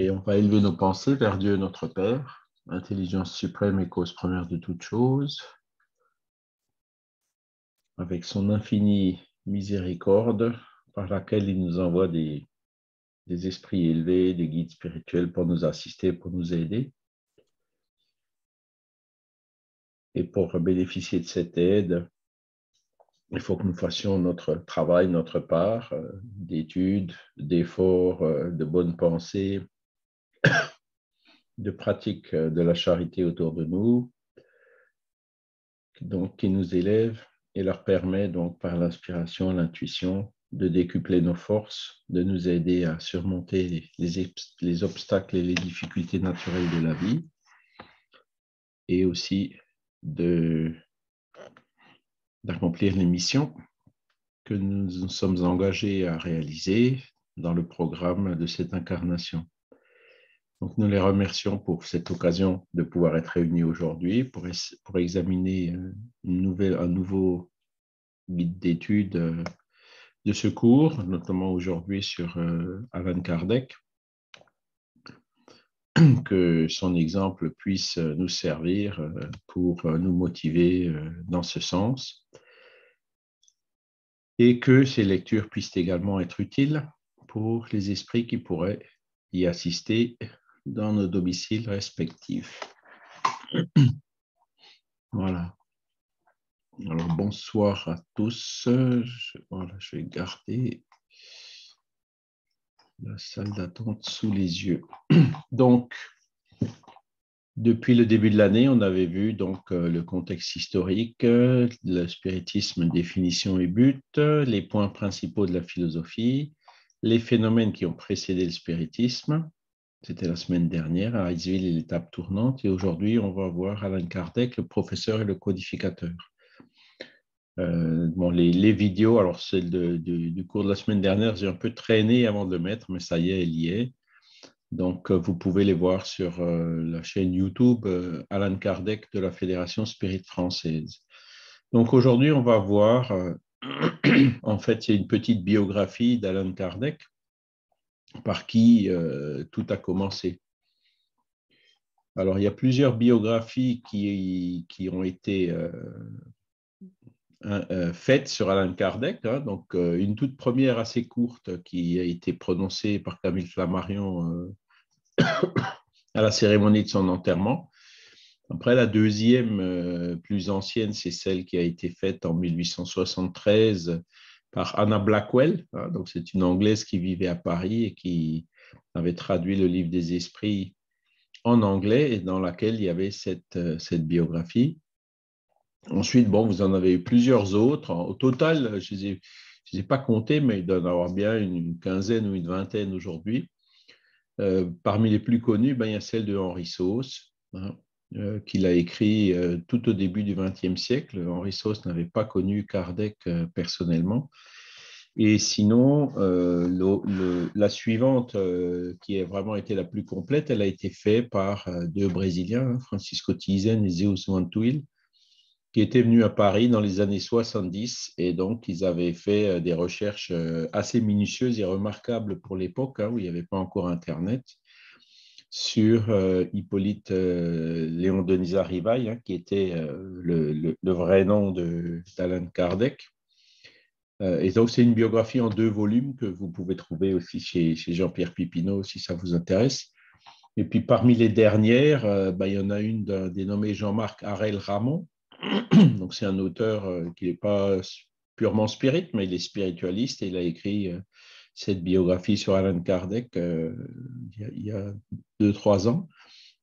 Et on va élever nos pensées vers Dieu notre Père, intelligence suprême et cause première de toutes choses, avec son infinie miséricorde par laquelle il nous envoie des esprits élevés, des guides spirituels pour nous assister, pour nous aider. Et pour bénéficier de cette aide, il faut que nous fassions notre travail, notre part d'études, d'efforts, de bonnes pensées, de pratique de la charité autour de nous, donc qui nous élève et leur permet donc par l'inspiration, l'intuition, de décupler nos forces, de nous aider à surmonter les obstacles et les difficultés naturelles de la vie, et aussi d'accomplir les missions que nous sommes engagés à réaliser dans le programme de cette incarnation. Donc, nous les remercions pour cette occasion de pouvoir être réunis aujourd'hui pour examiner un nouveau guide d'études de ce cours, notamment aujourd'hui sur Allan Kardec, que son exemple puisse nous servir pour nous motiver dans ce sens et que ces lectures puissent également être utiles pour les esprits qui pourraient y assister dans nos domiciles respectifs. Voilà. Alors, bonsoir à tous. Je vais garder la salle d'attente sous les yeux. Donc, depuis le début de l'année, on avait vu donc le contexte historique, le spiritisme, définition et but, les points principaux de la philosophie, les phénomènes qui ont précédé le spiritisme. C'était la semaine dernière à Iceville et l'étape tournante. Et aujourd'hui, on va voir Allan Kardec, le professeur et le codificateur. Les vidéos, alors celle du cours de la semaine dernière, j'ai un peu traîné avant de le mettre, mais ça y est, elle y est. Donc, vous pouvez les voir sur la chaîne YouTube Allan Kardec de la Fédération Spirit Française. Donc, aujourd'hui, on va voir, en fait, c'est une petite biographie d'Allan Kardec, par qui tout a commencé. Alors, il y a plusieurs biographies qui ont été faites sur Allan Kardec. Donc, une toute première assez courte qui a été prononcée par Camille Flammarion à la cérémonie de son enterrement. Après, la deuxième, plus ancienne, c'est celle qui a été faite en 1873 par Anna Blackwell. Donc, c'est une Anglaise qui vivait à Paris et qui avait traduit le livre des esprits en anglais et dans laquelle il y avait cette biographie. Ensuite, bon, vous en avez eu plusieurs autres. Au total, je ne les ai pas comptés, mais il doit y en avoir bien une quinzaine ou une vingtaine aujourd'hui. Parmi les plus connus, il y a celle de Henri Sauce, qu'il a écrit tout au début du XXe siècle. Henri Sauce n'avait pas connu Kardec personnellement. Et sinon, la suivante, qui a vraiment été la plus complète, elle a été faite par deux Brésiliens, Francisco Tizen et Zeus Van Tuyl, qui étaient venus à Paris dans les années 70, et donc ils avaient fait des recherches assez minutieuses et remarquables pour l'époque, où il n'y avait pas encore Internet, sur Hippolyte Léon Denis Rivail, qui était le vrai nom d'Allan Kardec. Et donc, c'est une biographie en 2 volumes que vous pouvez trouver aussi chez Jean-Pierre Pipineau, si ça vous intéresse. Et puis, parmi les dernières, il y en a une dénommée Jean-Marc Harel Ramon. Donc, c'est un auteur qui n'est pas purement spirit, mais il est spiritualiste et il a écrit cette biographie sur Allan Kardec il y a 2-3 ans.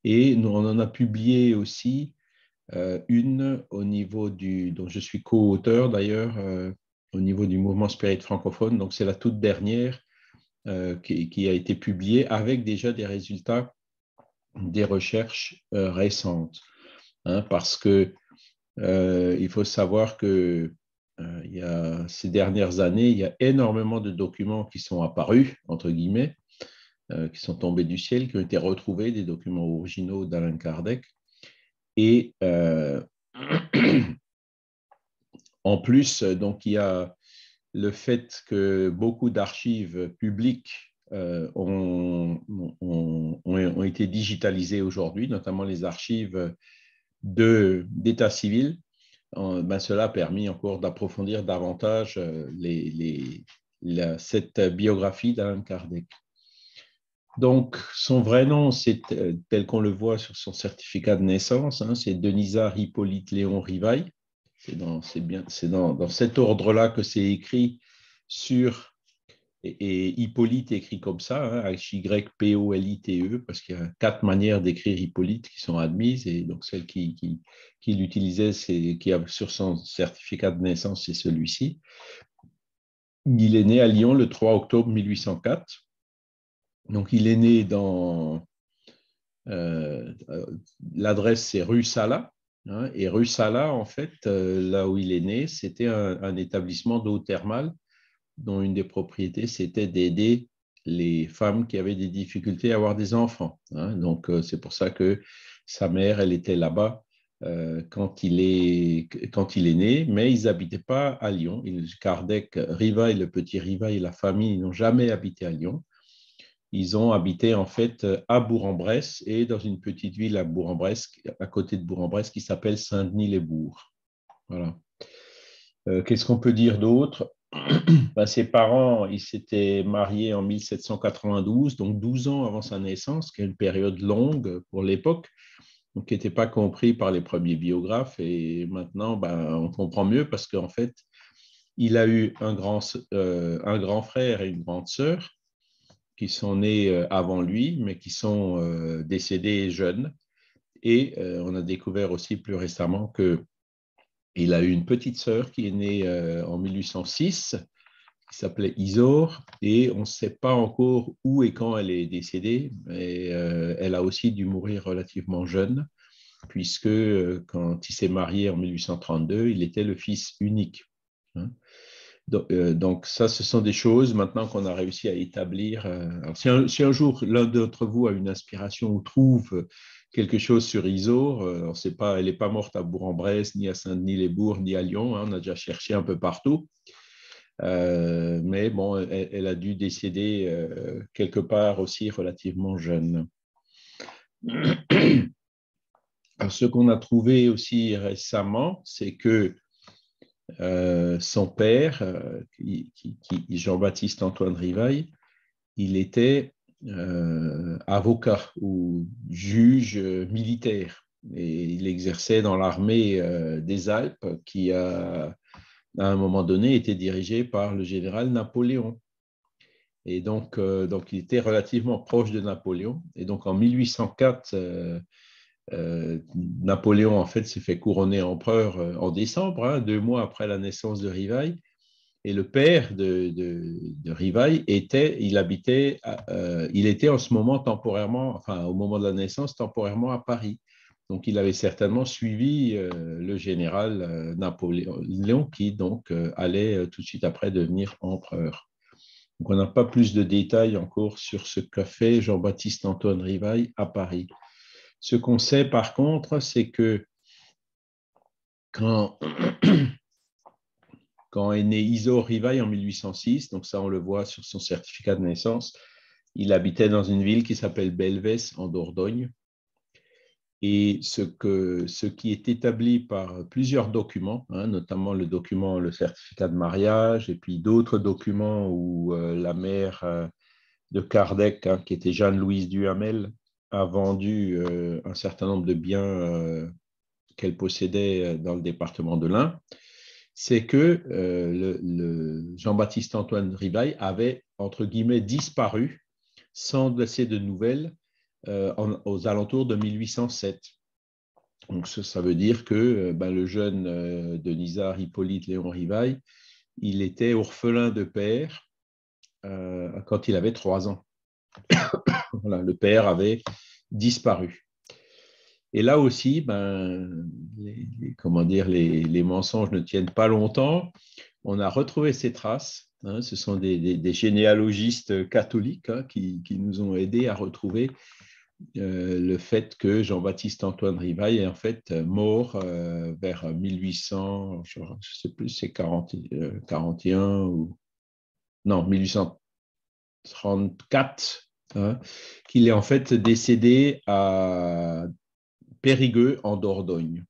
Et nous, on en a publié aussi une au niveau dont je suis co-auteur d'ailleurs, au niveau du mouvement spirit francophone. Donc, c'est la toute dernière qui a été publiée avec déjà des résultats des recherches récentes. Parce que il faut savoir que ces dernières années, il y a énormément de documents qui sont apparus, entre guillemets, qui sont tombés du ciel, qui ont été retrouvés, des documents originaux d'Allan Kardec. Et en plus, donc, il y a le fait que beaucoup d'archives publiques ont été digitalisées aujourd'hui, notamment les archives d'état civil. Cela a permis encore d'approfondir davantage cette biographie d'Alan Kardec. Donc, son vrai nom, c'est tel qu'on le voit sur son certificat de naissance, hein, c'est Denisard Hippolyte Léon Rivail. C'est dans cet ordre-là que c'est écrit sur, et Hippolyte écrit comme ça, hein, Hypolite, parce qu'il y a 4 manières d'écrire Hippolyte qui sont admises, et donc celle qu'il utilisait, qui a sur son certificat de naissance, c'est celui-ci. Il est né à Lyon le 3 octobre 1804. Donc, il est né dans... l'adresse, c'est rue Sala. Hein, et rue Sala, en fait, là où il est né, c'était un établissement d'eau thermale dont une des propriétés, c'était d'aider les femmes qui avaient des difficultés à avoir des enfants. Hein. Donc, c'est pour ça que sa mère, elle était là-bas quand il est né, mais ils n'habitaient pas à Lyon. Kardec, Rivail, le petit Rivail et la famille n'ont jamais habité à Lyon. Ils ont habité en fait à Bourg-en-Bresse et dans une petite ville à Bourg-en-Bresse, à côté de Bourg-en-Bresse, qui s'appelle Saint-Denis-les-Bourgs. Voilà. Qu'est-ce qu'on peut dire d'autre? Ses parents, ils s'étaient mariés en 1792, donc 12 ans avant sa naissance, qui est une période longue pour l'époque, donc qui n'était pas compris par les premiers biographes. Et maintenant, on comprend mieux parce qu'en fait, il a eu un grand frère et une grande sœur qui sont nés avant lui, mais qui sont décédés jeunes. Et on a découvert aussi plus récemment qu'il a eu une petite sœur qui est née en 1806, qui s'appelait Isaure, et on ne sait pas encore où et quand elle est décédée, mais elle a aussi dû mourir relativement jeune, puisque quand il s'est marié en 1832, il était le fils unique. Hein. Donc, ça, ce sont des choses maintenant qu'on a réussi à établir. Alors, si un jour l'un d'entre vous a une inspiration ou trouve quelque chose sur Isaure, on sait pas, elle n'est pas morte à Bourg-en-Bresse, ni à Saint-Denis-les-Bourgs, ni à Lyon. Hein, on a déjà cherché un peu partout. Mais bon, elle a dû décéder quelque part aussi relativement jeune. Alors, ce qu'on a trouvé aussi récemment, c'est que son père, Jean-Baptiste Antoine Rivail, il était avocat ou juge militaire. Et il exerçait dans l'armée des Alpes qui à un moment donné, était dirigée par le général Napoléon. Et donc, il était relativement proche de Napoléon. Et donc, en 1804, Napoléon, en fait, s'est fait couronner empereur en décembre, hein, 2 mois après la naissance de Rivail. Et le père de Rivail il était en ce moment temporairement, enfin, au moment de la naissance, temporairement à Paris. Donc, il avait certainement suivi le général Napoléon, qui donc allait tout de suite après devenir empereur. Donc, on n'a pas plus de détails encore sur ce qu'a fait Jean-Baptiste Antoine Rivail à Paris. Ce qu'on sait par contre, c'est que quand est né Isaure Rivail en 1806, donc ça on le voit sur son certificat de naissance, il habitait dans une ville qui s'appelle Belvès en Dordogne. Et ce qui est établi par plusieurs documents, hein, notamment le certificat de mariage, et puis d'autres documents où la mère de Kardec, hein, qui était Jeanne-Louise Duhamel, a vendu un certain nombre de biens qu'elle possédait dans le département de l'Ain, c'est que le Jean-Baptiste Antoine Rivail avait, entre guillemets, disparu sans laisser de nouvelles aux alentours de 1807. Donc, ça veut dire que le jeune Denisard Hippolyte Léon Rivail, il était orphelin de père quand il avait 3 ans. Voilà, le père avait disparu. Et là aussi, les mensonges ne tiennent pas longtemps. On a retrouvé ces traces. Hein, ce sont des généalogistes catholiques hein, qui nous ont aidés à retrouver le fait que Jean-Baptiste Antoine Rivail est en fait mort vers 1800, je ne sais plus, c'est 41 ou... Non, 1800. 1934, hein, qu'il est en fait décédé à Périgueux, en Dordogne.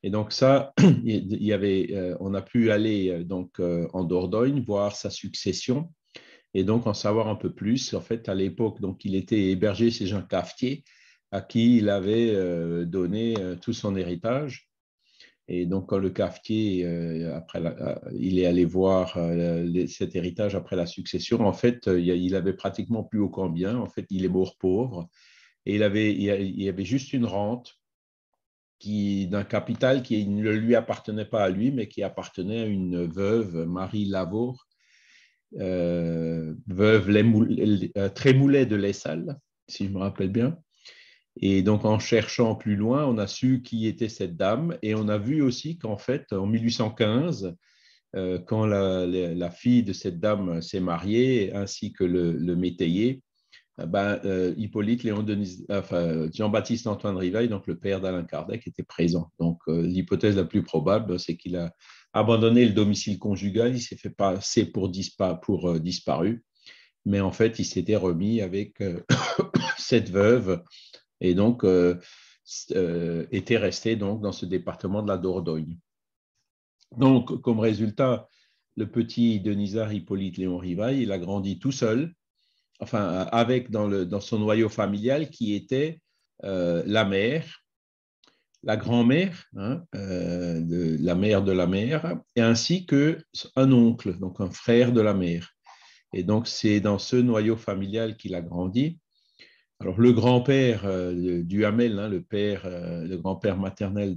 Et donc ça, on a pu aller donc, en Dordogne, voir sa succession et donc en savoir un peu plus. En fait, à l'époque, donc, il était hébergé chez un cafetier à qui il avait donné tout son héritage. Et donc, quand le cafetier, il est allé voir cet héritage après la succession, en fait, il avait pratiquement plus aucun bien. En fait, il est mort pauvre. Et il y avait juste une rente d'un capital qui ne lui appartenait pas à lui, mais qui appartenait à une veuve, Marie Lavaur, veuve Trémoulet de l'Essal, si je me rappelle bien. Et donc, en cherchant plus loin, on a su qui était cette dame et on a vu aussi qu'en fait, en 1815, quand la fille de cette dame s'est mariée, ainsi que le métayer, Hippolyte Jean-Baptiste Antoine Rivail, donc le père d'Alain Kardec, était présent. Donc, l'hypothèse la plus probable, c'est qu'il a abandonné le domicile conjugal, il s'est fait passer pour disparu, mais en fait, il s'était remis avec cette veuve et donc était resté donc dans ce département de la Dordogne. Donc, comme résultat, le petit Denisard Hippolyte Léon Rivail, il a grandi tout seul, enfin, avec dans son noyau familial qui était la mère, la grand-mère, hein, la mère de la mère, et ainsi qu'un oncle, donc un frère de la mère. Et donc, c'est dans ce noyau familial qu'il a grandi. Alors, le grand-père Duhamel, hein, le grand-père maternel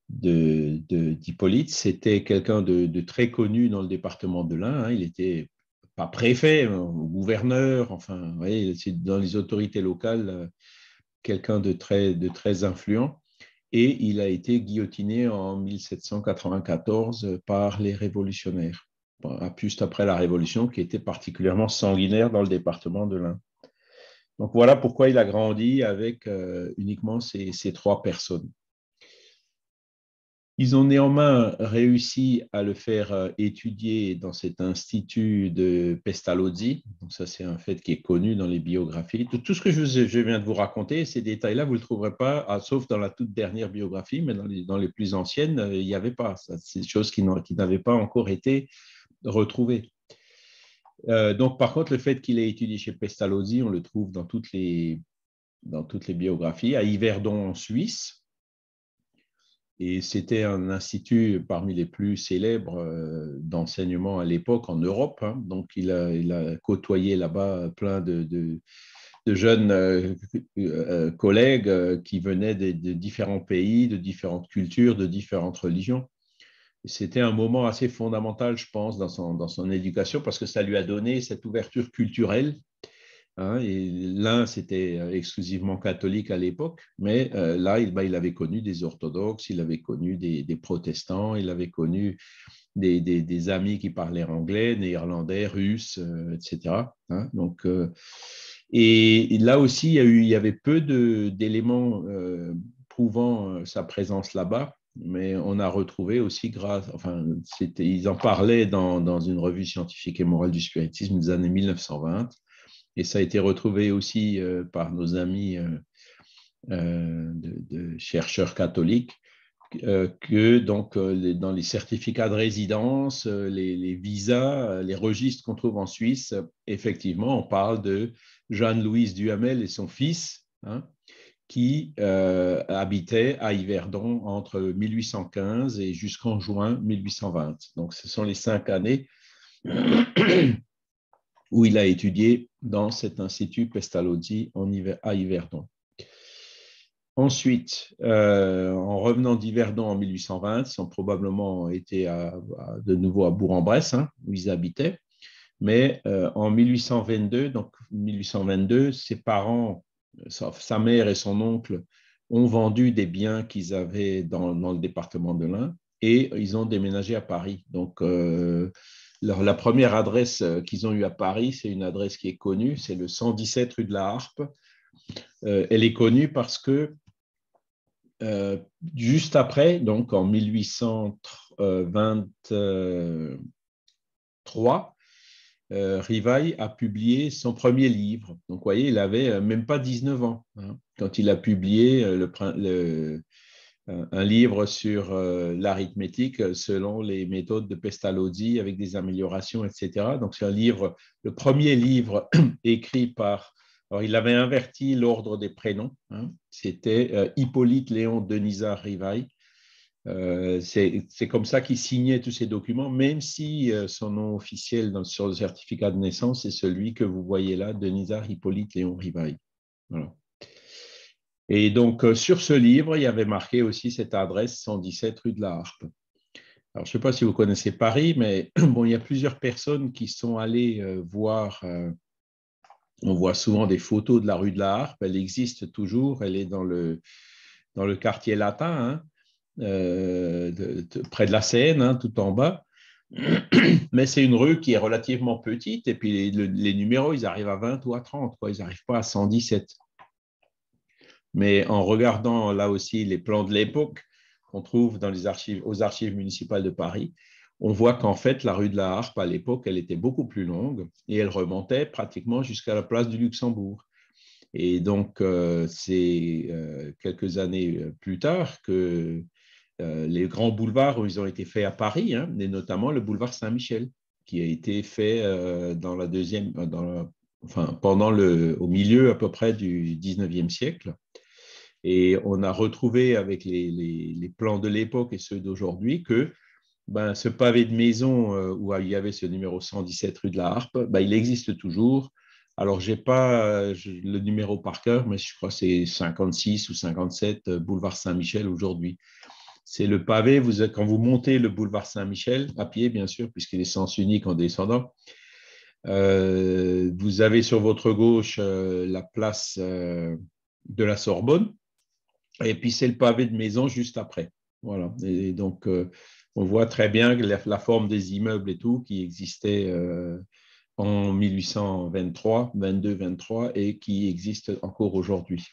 d'Hippolyte, c'était quelqu'un de très connu dans le département de l'Ain. Hein. Il était pas préfet, gouverneur, enfin, vous voyez, c'est dans les autorités locales, quelqu'un de très influent. Et il a été guillotiné en 1794 par les révolutionnaires, juste après la Révolution, qui était particulièrement sanguinaire dans le département de l'Ain. Donc voilà pourquoi il a grandi avec uniquement ces trois personnes. Ils ont néanmoins réussi à le faire étudier dans cet institut de Pestalozzi. Donc ça, c'est un fait qui est connu dans les biographies. Tout ce que je viens de vous raconter, ces détails-là, vous ne le trouverez pas, sauf dans la toute dernière biographie, mais dans les plus anciennes, il n'y avait pas. C'est des choses qui n'avaient pas encore été retrouvées. Donc, par contre, le fait qu'il ait étudié chez Pestalozzi, on le trouve dans toutes les biographies, à Yverdon en Suisse. Et c'était un institut parmi les plus célèbres d'enseignement à l'époque en Europe. Hein. Donc, il a côtoyé là-bas plein de jeunes collègues qui venaient de différents pays, de différentes cultures, de différentes religions. C'était un moment assez fondamental, je pense, dans son éducation parce que ça lui a donné cette ouverture culturelle. Hein, et l'un, c'était exclusivement catholique à l'époque, mais là, il avait connu des orthodoxes, il avait connu des protestants, il avait connu des amis qui parlaient anglais, néerlandais, russe, etc. Hein, donc, et là aussi, il y avait peu d'éléments prouvant sa présence là-bas, mais on a retrouvé aussi ils en parlaient dans une revue scientifique et morale du spiritisme des années 1920. Et ça a été retrouvé aussi par nos amis de chercheurs catholiques, que donc, dans les certificats de résidence, les visas, les registres qu'on trouve en Suisse, effectivement, on parle de Jeanne-Louise Duhamel et son fils, hein, qui habitaient à Yverdon entre 1815 et jusqu'en juin 1820. Donc, ce sont les 5 années où il a étudié dans cet institut Pestalozzi à Yverdon. Ensuite, en revenant d'Yverdon en 1820, ils ont probablement été de nouveau à Bourg-en-Bresse, hein, où ils habitaient. Mais en 1822, donc 1822, ses parents, sa mère et son oncle, ont vendu des biens qu'ils avaient dans le département de l'Ain et ils ont déménagé à Paris. Donc, la première adresse qu'ils ont eue à Paris, c'est une adresse qui est connue, c'est le 117 rue de la Harpe. Elle est connue parce que juste après, donc en 1823, Rivail a publié son premier livre. Donc, vous voyez, il n'avait même pas 19 ans hein, quand il a publié un livre sur l'arithmétique selon les méthodes de Pestalozzi avec des améliorations, etc. Donc, c'est un livre, le premier livre écrit par... Alors, il avait inverti l'ordre des prénoms. Hein, c'était Hippolyte Léon Denisard Rivail. C'est comme ça qu'il signait tous ces documents, même si son nom officiel sur le certificat de naissance est celui que vous voyez là, Denisard Hippolyte Léon Rivail. Voilà. Et donc, sur ce livre, il y avait marqué aussi cette adresse 117 rue de la Harpe. Alors, je ne sais pas si vous connaissez Paris, mais bon, il y a plusieurs personnes qui sont allées voir. On voit souvent des photos de la rue de la Harpe. Elle existe toujours. Elle est dans le quartier latin, hein, près de la Seine, hein, tout en bas. Mais c'est une rue qui est relativement petite. Et puis, les numéros, ils arrivent à 20 ou à 30. Quoi. Ils n'arrivent pas à 117. Mais en regardant là aussi les plans de l'époque qu'on trouve dans aux archives municipales de Paris, on voit qu'en fait, la rue de la Harpe, à l'époque, elle était beaucoup plus longue et elle remontait pratiquement jusqu'à la place du Luxembourg. Et donc, c'est quelques années plus tard que les grands boulevards où ils ont été faits à Paris, hein, et notamment le boulevard Saint-Michel, qui a été fait dans la deuxième, enfin, au milieu à peu près du 19e siècle. Et on a retrouvé avec les plans de l'époque et ceux d'aujourd'hui que ce pavé de maison où il y avait ce numéro 117 rue de la Harpe, il existe toujours. Alors, je n'ai pas le numéro par cœur, mais je crois que c'est 56 ou 57 boulevard Saint-Michel aujourd'hui. C'est le pavé, quand vous montez le boulevard Saint-Michel, à pied bien sûr, puisqu'il est sens unique en descendant, vous avez sur votre gauche la place de la Sorbonne, et puis c'est le pavé de maison juste après. Voilà. Et donc, on voit très bien la forme des immeubles et tout qui existaient en 1823, 22, 23 et qui existent encore aujourd'hui.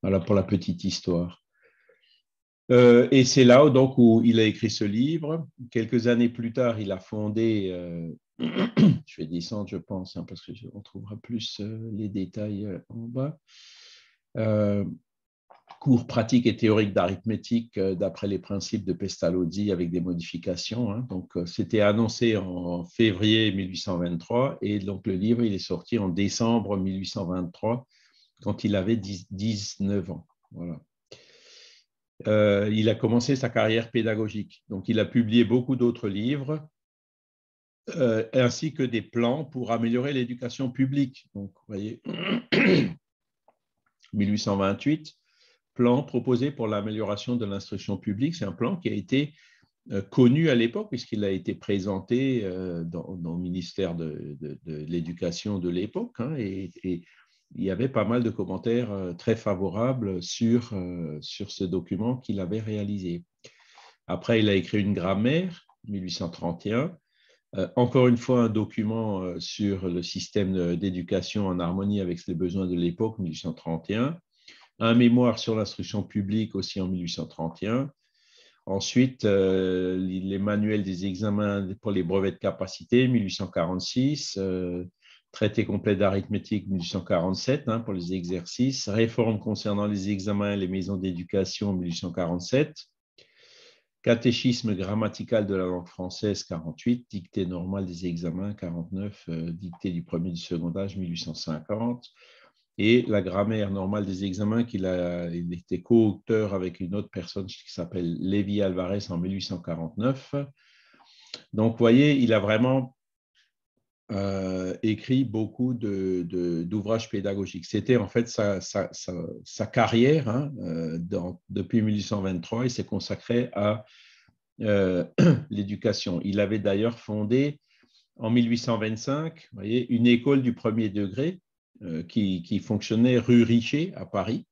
Voilà pour la petite histoire. Et c'est là donc où il a écrit ce livre. Quelques années plus tard, il a fondé, je vais descendre, je pense, hein, parce qu'on trouvera plus les détails en bas. Cours pratiques et théoriques d'arithmétique d'après les principes de Pestalozzi avec des modifications. Hein. Donc, c'était annoncé en février 1823 et donc le livre il est sorti en décembre 1823 quand il avait 19 ans. Voilà. Il a commencé sa carrière pédagogique. Donc, il a publié beaucoup d'autres livres ainsi que des plans pour améliorer l'éducation publique. Donc, vous voyez, 1828. Plan proposé pour l'amélioration de l'instruction publique. C'est un plan qui a été connu à l'époque puisqu'il a été présenté dans le ministère de l'Éducation de l'époque hein, et il y avait pas mal de commentaires très favorables sur ce document qu'il avait réalisé. Après, il a écrit une grammaire, 1831. Encore une fois, un document sur le système d'éducation en harmonie avec les besoins de l'époque, 1831. Un mémoire sur l'instruction publique aussi en 1831. Ensuite, les manuels des examens pour les brevets de capacité, 1846. Traité complet d'arithmétique, 1847, hein, pour les exercices. Réforme concernant les examens et les maisons d'éducation, 1847. Catéchisme grammatical de la langue française, 48. Dictée normale des examens, 49. Dictée du premier et du second âge, 1850. Et la grammaire normale des examens il était co-auteur avec une autre personne qui s'appelle Lévi Alvarez en 1849. Donc, vous voyez, il a vraiment écrit beaucoup d'ouvrages pédagogiques. C'était en fait sa carrière hein, depuis 1823. Il s'est consacré à l'éducation. Il avait d'ailleurs fondé en 1825 vous voyez, une école du premier degré qui fonctionnait rue Richer à Paris,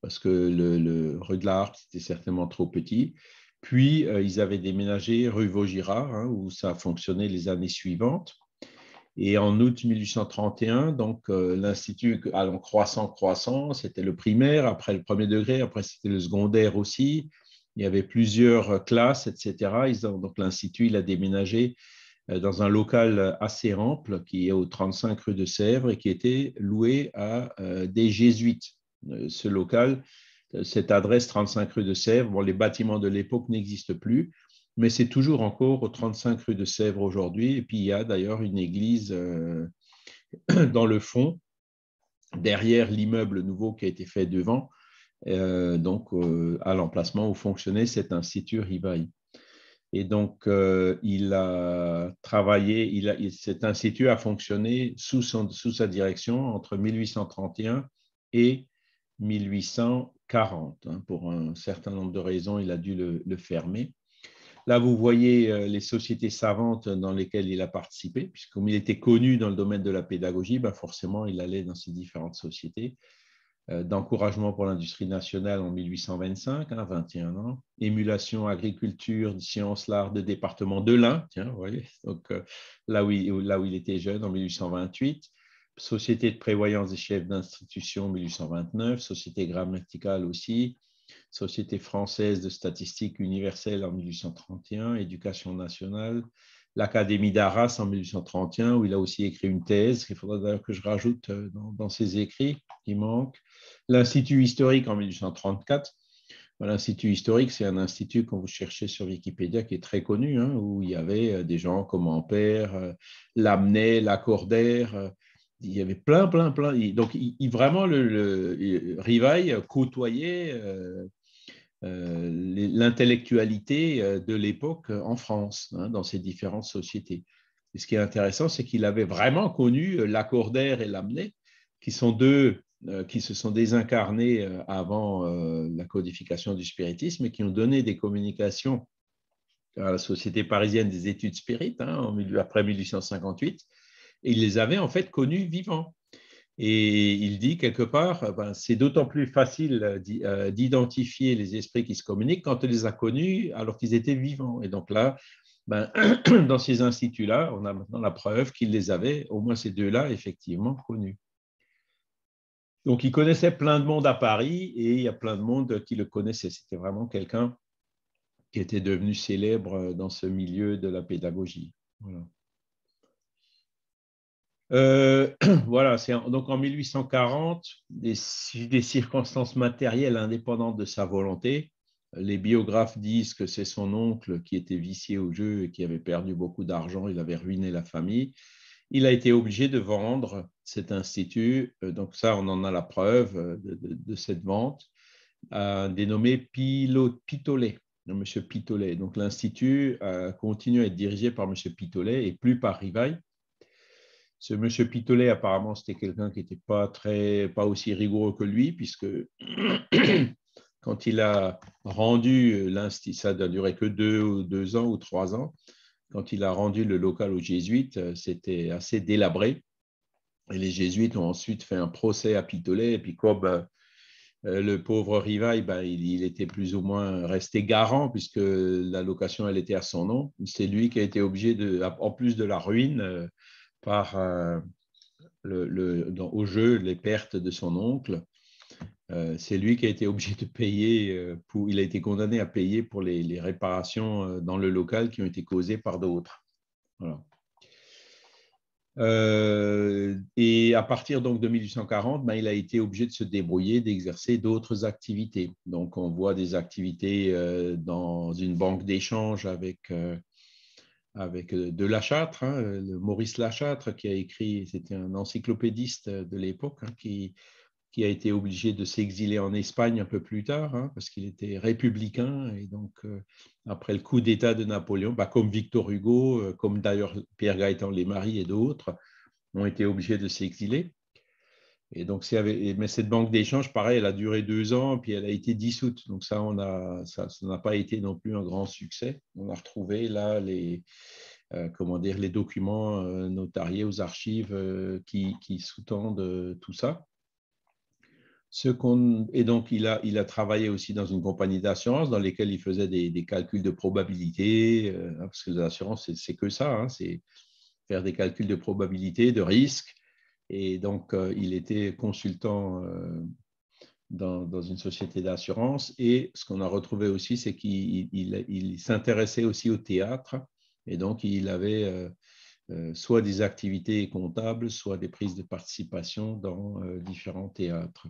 parce que le rue de la Harpe, c'était certainement trop petit. Puis, ils avaient déménagé rue Vaugirard, hein, où ça fonctionnait les années suivantes. Et en août 1831, donc, l'Institut, allant croissant, c'était le primaire, après le premier degré, après c'était le secondaire aussi. Il y avait plusieurs classes, etc. Donc, l'Institut, il a déménagé dans un local assez ample qui est au 35 rue de Sèvres et qui était loué à des jésuites. Ce local, cette adresse 35 rue de Sèvres, bon, les bâtiments de l'époque n'existent plus, mais c'est toujours encore au 35 rue de Sèvres aujourd'hui. Et puis il y a d'ailleurs une église dans le fond, derrière l'immeuble nouveau qui a été fait devant, donc à l'emplacement où fonctionnait cet institut Rivail. Et donc, il a travaillé, cet institut a fonctionné sous sa direction entre 1831 et 1840. Pour un certain nombre de raisons, il a dû le fermer. Là, vous voyez les sociétés savantes dans lesquelles il a participé, puisque comme il était connu dans le domaine de la pédagogie, ben forcément, il allait dans ces différentes sociétés. D'encouragement pour l'industrie nationale en 1825, 21 ans. Émulation, agriculture, sciences, l'art de département de l'Ain, tiens, vous voyez, donc là où il était jeune en 1828. Société de prévoyance des chefs d'institution en 1829, Société grammaticale aussi, Société française de statistique universelle en 1831, Éducation nationale, l'Académie d'Arras en 1831, où il a aussi écrit une thèse, qu'il faudra d'ailleurs que je rajoute dans ses écrits, qui manque. L'Institut historique en 1834. L'Institut historique, c'est un institut, quand vous cherchez sur Wikipédia, qui est très connu, hein, où il y avait des gens comme Ampère, Lamennais, Lacordaire, il y avait plein. Donc, vraiment, Rivail côtoyait l'intellectualité de l'époque en France, hein, dans ces différentes sociétés. Et ce qui est intéressant, c'est qu'il avait vraiment connu Lacordaire et Lamennais, qui sont deux qui se sont désincarnés avant la codification du spiritisme et qui ont donné des communications à la Société parisienne des études spirites, hein, après 1858, et il les avait en fait connus vivants. Et il dit quelque part, ben, c'est d'autant plus facile d'identifier les esprits qui se communiquent quand on les a connus alors qu'ils étaient vivants. Et donc là, ben, dans ces instituts-là, on a maintenant la preuve qu'il les avait, au moins ces deux-là, effectivement connus. Donc, il connaissait plein de monde à Paris et il y a plein de monde qui le connaissait. C'était vraiment quelqu'un qui était devenu célèbre dans ce milieu de la pédagogie. Voilà. Voilà, donc en 1840, des circonstances matérielles indépendantes de sa volonté. Les biographes disent que c'est son oncle qui était vicié au jeu et qui avait perdu beaucoup d'argent, il avait ruiné la famille. Il a été obligé de vendre cet institut, donc ça, on en a la preuve de cette vente, dénommé Pitolet, M. Pitolet. Donc l'institut continue à être dirigé par M. Pitolet et plus par Rivail. Ce M. Pitolet, apparemment, c'était quelqu'un qui n'était pas aussi rigoureux que lui, puisque quand il a rendu l'institut, ça n'a duré que 2 ans ou 3 ans, quand il a rendu le local aux jésuites, c'était assez délabré. Et les jésuites ont ensuite fait un procès à Pitolet. Et puis comme le pauvre Rivail, il était plus ou moins resté garant, puisque la location, elle était à son nom. C'est lui qui a été obligé, en plus de la ruine, par au jeu les pertes de son oncle. C'est lui qui a été obligé de payer, il a été condamné à payer pour les réparations dans le local qui ont été causées par d'autres. Voilà. Et à partir donc de 1840, il a été obligé de se débrouiller, d'exercer d'autres activités. Donc on voit des activités dans une banque d'échange avec de Lachâtre, hein, le Maurice Lachâtre qui a écrit, c'était un encyclopédiste de l'époque, hein, qui a été obligé de s'exiler en Espagne un peu plus tard, hein, parce qu'il était républicain. Et donc, après le coup d'État de Napoléon, comme Victor Hugo, comme d'ailleurs Pierre Gaëtan Lesmarie et d'autres, ont été obligés de s'exiler. Et donc, mais cette banque d'échange, pareil, elle a duré 2 ans, puis elle a été dissoute. Donc ça n'a pas été non plus un grand succès. On a retrouvé là les documents notariés aux archives qui sous-tendent tout ça. Et donc, il a travaillé aussi dans une compagnie d'assurance dans laquelle il faisait des calculs de probabilité, parce que les assurances, c'est que ça, hein, c'est faire des calculs de probabilité, de risque. Et donc, il était consultant dans une société d'assurance. Et ce qu'on a retrouvé aussi, c'est qu'il s'intéressait aussi au théâtre. Et donc, il avait soit des activités comptables, soit des prises de participation dans différents théâtres.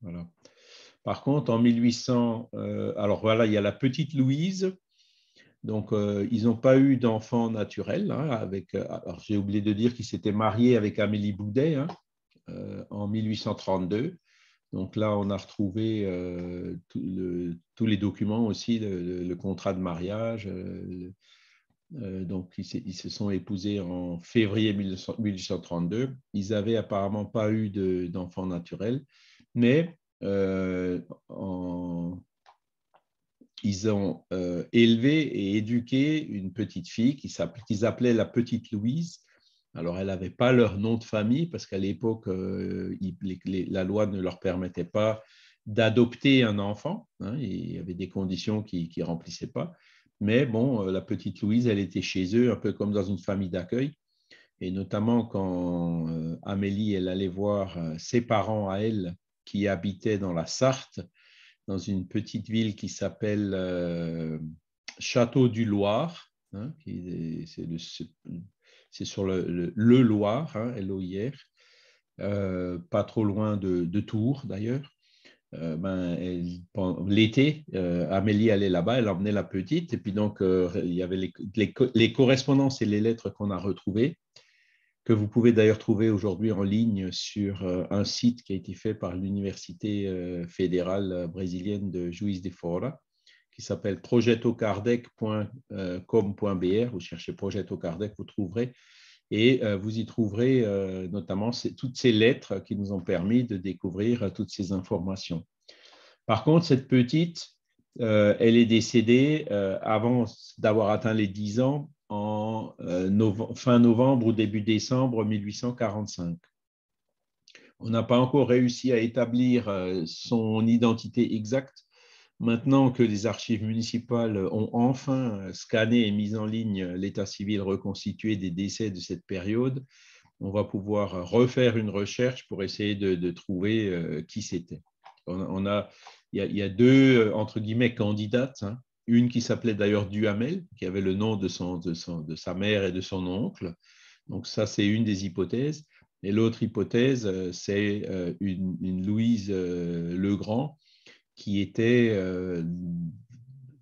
Voilà. Par contre, en 1800, alors voilà, il y a la petite Louise. Donc, ils n'ont pas eu d'enfant naturel. Hein, alors, j'ai oublié de dire qu'ils s'étaient mariés avec Amélie Boudet, hein, en 1832. Donc là, on a retrouvé tous les documents aussi, le contrat de mariage. Donc, ils se sont épousés en février 1832. Ils n'avaient apparemment pas eu d'enfant naturel, mais ils ont élevé et éduqué une petite fille qu'ils appelaient la petite Louise. Alors, elle n'avait pas leur nom de famille parce qu'à l'époque, la loi ne leur permettait pas d'adopter un enfant. Hein, il y avait des conditions qu'ils ne remplissaient pas. Mais bon, la petite Louise, elle était chez eux, un peu comme dans une famille d'accueil. Et notamment quand Amélie, elle allait voir ses parents à elle qui habitaient dans la Sarthe, dans une petite ville qui s'appelle Château du Loir. Hein, c'est sur le Loir, hein, L-O-I-R, pas trop loin de Tours d'ailleurs. L'été, Amélie allait là-bas, elle emmenait la petite, et puis donc il y avait les correspondances et les lettres qu'on a retrouvées, que vous pouvez d'ailleurs trouver aujourd'hui en ligne sur un site qui a été fait par l'Université fédérale brésilienne de Juiz de Fora, qui s'appelle projetocardec.com.br. Vous cherchez Projeto Kardec, vous trouverez. Et vous y trouverez notamment toutes ces lettres qui nous ont permis de découvrir toutes ces informations. Par contre, cette petite, elle est décédée avant d'avoir atteint les 10 ans, en fin novembre ou début décembre 1845. On n'a pas encore réussi à établir son identité exacte. Maintenant que les archives municipales ont enfin scanné et mis en ligne l'état civil reconstitué des décès de cette période, on va pouvoir refaire une recherche pour essayer de trouver qui c'était. Il y a deux, entre guillemets, candidates. Hein. Une qui s'appelait d'ailleurs Duhamel, qui avait le nom de sa mère et de son oncle. Donc ça, c'est une des hypothèses. Et l'autre hypothèse, c'est une Louise Legrand, qui était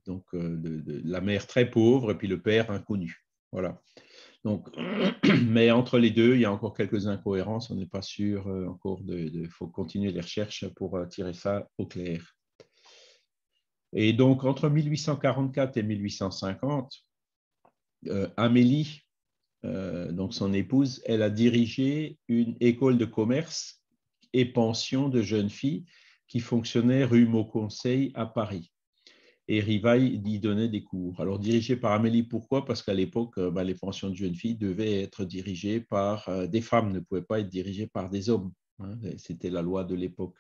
la mère très pauvre et puis le père inconnu. Voilà. Donc, mais entre les deux, il y a encore quelques incohérences. On n'est pas sûr encore. Il faut continuer les recherches pour tirer ça au clair. Et donc, entre 1844 et 1850, Amélie, donc son épouse, elle a dirigé une école de commerce et pension de jeunes filles qui fonctionnait rue Mauconseil à Paris. Et Rivail y donnait des cours. Alors, dirigé par Amélie, pourquoi? Parce qu'à l'époque, les pensions de jeunes filles devaient être dirigées par des femmes, ne pouvaient pas être dirigées par des hommes. Hein, c'était la loi de l'époque.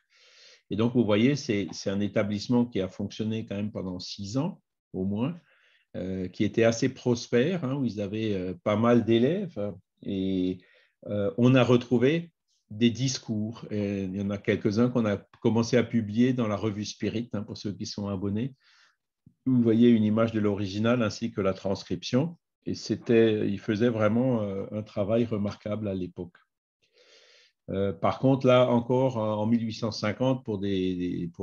Et donc, vous voyez, c'est un établissement qui a fonctionné quand même pendant 6 ans, au moins, qui était assez prospère, hein, où ils avaient pas mal d'élèves. Et on a retrouvé des discours. Et il y en a quelques-uns qu'on a commencé à publier dans la revue Spirit, hein, pour ceux qui sont abonnés. Vous voyez une image de l'original ainsi que la transcription. Et il faisait vraiment un travail remarquable à l'époque. Par contre, là encore, en 1850, pour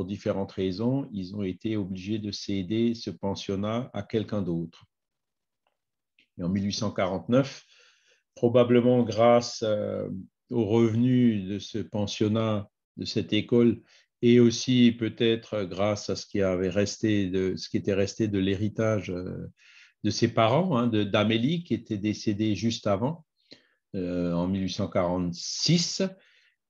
différentes raisons, ils ont été obligés de céder ce pensionnat à quelqu'un d'autre. Et en 1849, probablement grâce aux revenus de ce pensionnat, de cette école, et aussi peut-être grâce à ce qui était resté de l'héritage de ses parents, hein, d'Amélie, qui était décédée juste avant, en 1846,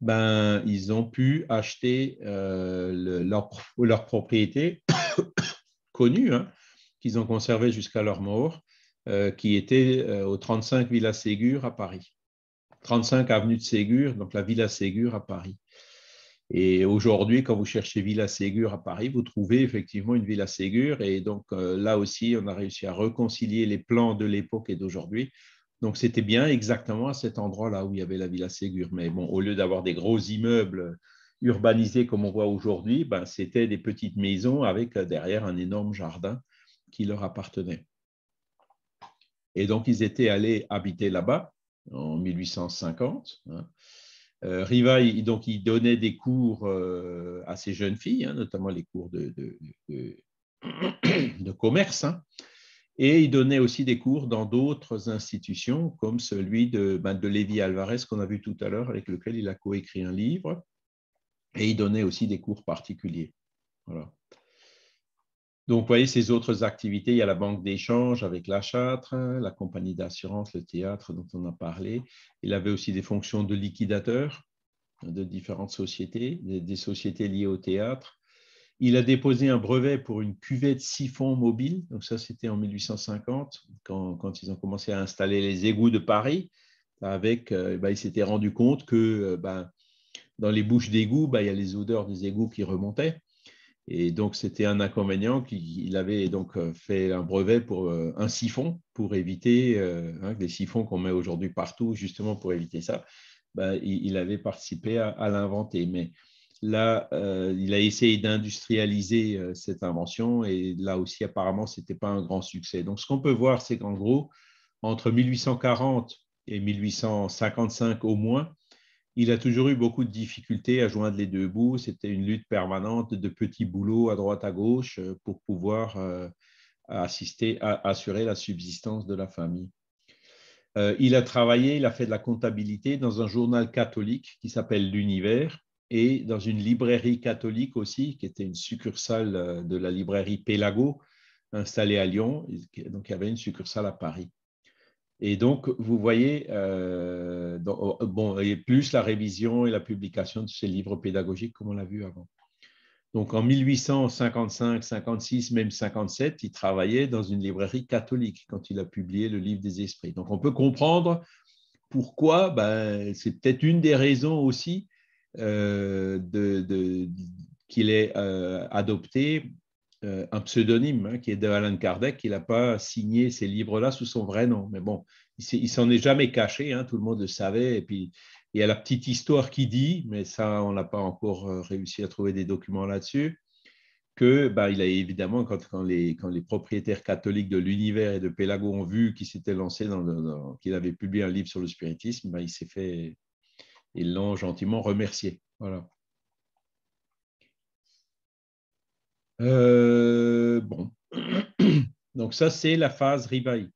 ils ont pu acheter leur propriété connue, hein, qu'ils ont conservée jusqu'à leur mort, qui était au 35 Villa Ségur à Paris. 35 avenue de Ségur, donc la Villa Ségur à Paris. Et aujourd'hui, quand vous cherchez Villa Ségur à Paris, vous trouvez effectivement une Villa Ségur. Et donc là aussi, on a réussi à réconcilier les plans de l'époque et d'aujourd'hui. Donc c'était bien exactement à cet endroit-là où il y avait la Villa Ségur. Mais bon, au lieu d'avoir des gros immeubles urbanisés comme on voit aujourd'hui, c'était des petites maisons avec derrière un énorme jardin qui leur appartenait. Et donc, ils étaient allés habiter là-bas en 1850. Rivail, donc, il donnait des cours à ces jeunes filles, notamment les cours de commerce. Et il donnait aussi des cours dans d'autres institutions, comme celui de Lévi Alvarez, qu'on a vu tout à l'heure, avec lequel il a coécrit un livre. Et il donnait aussi des cours particuliers. Voilà. Donc, vous voyez, ces autres activités, il y a la banque d'échange avec la Châtre, la compagnie d'assurance, le théâtre dont on a parlé. Il avait aussi des fonctions de liquidateur de différentes sociétés, des sociétés liées au théâtre. Il a déposé un brevet pour une cuvette siphon mobile. Donc ça, c'était en 1850, quand ils ont commencé à installer les égouts de Paris. Il s'était rendu compte que dans les bouches d'égouts, il y a les odeurs des égouts qui remontaient. Et donc, c'était un inconvénient qu'il avait donc fait un brevet pour un siphon pour éviter les siphons qu'on met aujourd'hui partout, justement pour éviter ça. Il avait participé à l'inventer. Mais là, il a essayé d'industrialiser cette invention et là aussi, apparemment, ce n'était pas un grand succès. Donc, ce qu'on peut voir, c'est qu'en gros, entre 1840 et 1855 au moins, il a toujours eu beaucoup de difficultés à joindre les deux bouts. C'était une lutte permanente de petits boulots à droite à gauche pour pouvoir assurer la subsistance de la famille. Il a fait de la comptabilité dans un journal catholique qui s'appelle L'Univers et dans une librairie catholique aussi, qui était une succursale de la librairie Pélago, installée à Lyon. Donc, il y avait une succursale à Paris. Et donc, vous voyez, et plus la révision et la publication de ces livres pédagogiques, comme on l'a vu avant. Donc, en 1855, 56, même 57, il travaillait dans une librairie catholique quand il a publié le Livre des Esprits. Donc, on peut comprendre pourquoi, c'est peut-être une des raisons aussi qu'il ait adopté un pseudonyme qui est de Allan Kardec. Il n'a pas signé ces livres-là sous son vrai nom. Mais bon, il s'en est jamais caché, tout le monde le savait. Et puis, il y a la petite histoire qui dit, mais ça, on n'a pas encore réussi à trouver des documents là-dessus, que il a évidemment, quand les propriétaires catholiques de l'Univers et de Pélago ont vu qu'il s'était lancé qu'il avait publié un livre sur le spiritisme, ils l'ont gentiment remercié. Voilà. Bon. Donc ça, c'est la phase Rivail.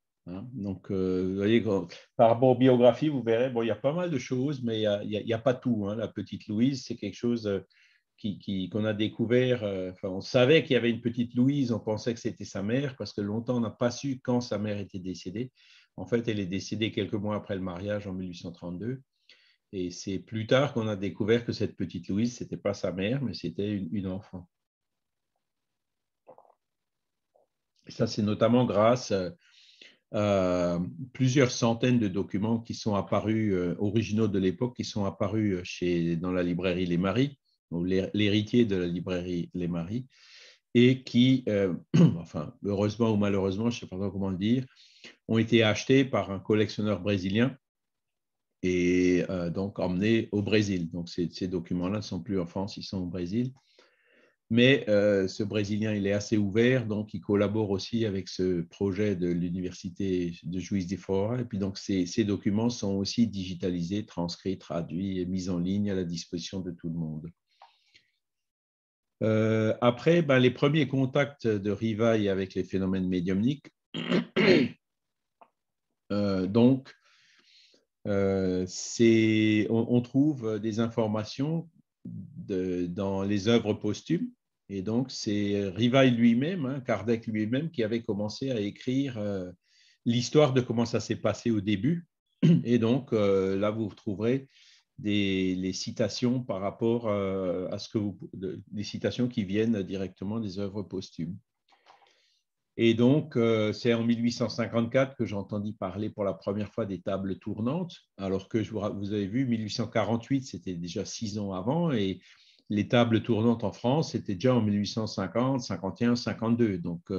Donc, vous voyez, par rapport aux biographies, vous verrez, il y a pas mal de choses, mais il n'y a pas tout. La petite Louise, c'est quelque chose qu'on a découvert. On savait qu'il y avait une petite Louise, on pensait que c'était sa mère, parce que longtemps, on n'a pas su quand sa mère était décédée. En fait, elle est décédée quelques mois après le mariage, en 1832. Et c'est plus tard qu'on a découvert que cette petite Louise, ce n'était pas sa mère, mais c'était une enfant. Et ça, c'est notamment grâce à plusieurs centaines de documents qui sont apparus, originaux de l'époque, qui sont apparus dans la librairie Les Maris, l'héritier de la librairie Les Maris, et qui, heureusement ou malheureusement, je ne sais pas comment le dire, ont été achetés par un collectionneur brésilien et donc emmenés au Brésil. Donc, ces documents-là ne sont plus en France, ils sont au Brésil. Mais ce Brésilien, il est assez ouvert, donc il collabore aussi avec ce projet de l'Université de Juiz de Fora. Et puis donc, ces documents sont aussi digitalisés, transcrits, traduits et mis en ligne à la disposition de tout le monde. Après, les premiers contacts de Rivail avec les phénomènes médiumniques, donc, on trouve des informations dans les œuvres posthumes. Et donc, c'est Rivail lui-même, Kardec lui-même, qui avait commencé à écrire l'histoire de comment ça s'est passé au début. Et donc, là, vous trouverez les citations par rapport à des citations qui viennent directement des œuvres posthumes. Et donc, c'est en 1854 que j'ai entendu parler pour la première fois des tables tournantes, alors que vous avez vu, 1848, c'était déjà 6 ans avant, et les tables tournantes en France, c'était déjà en 1850, 51, 52. Donc,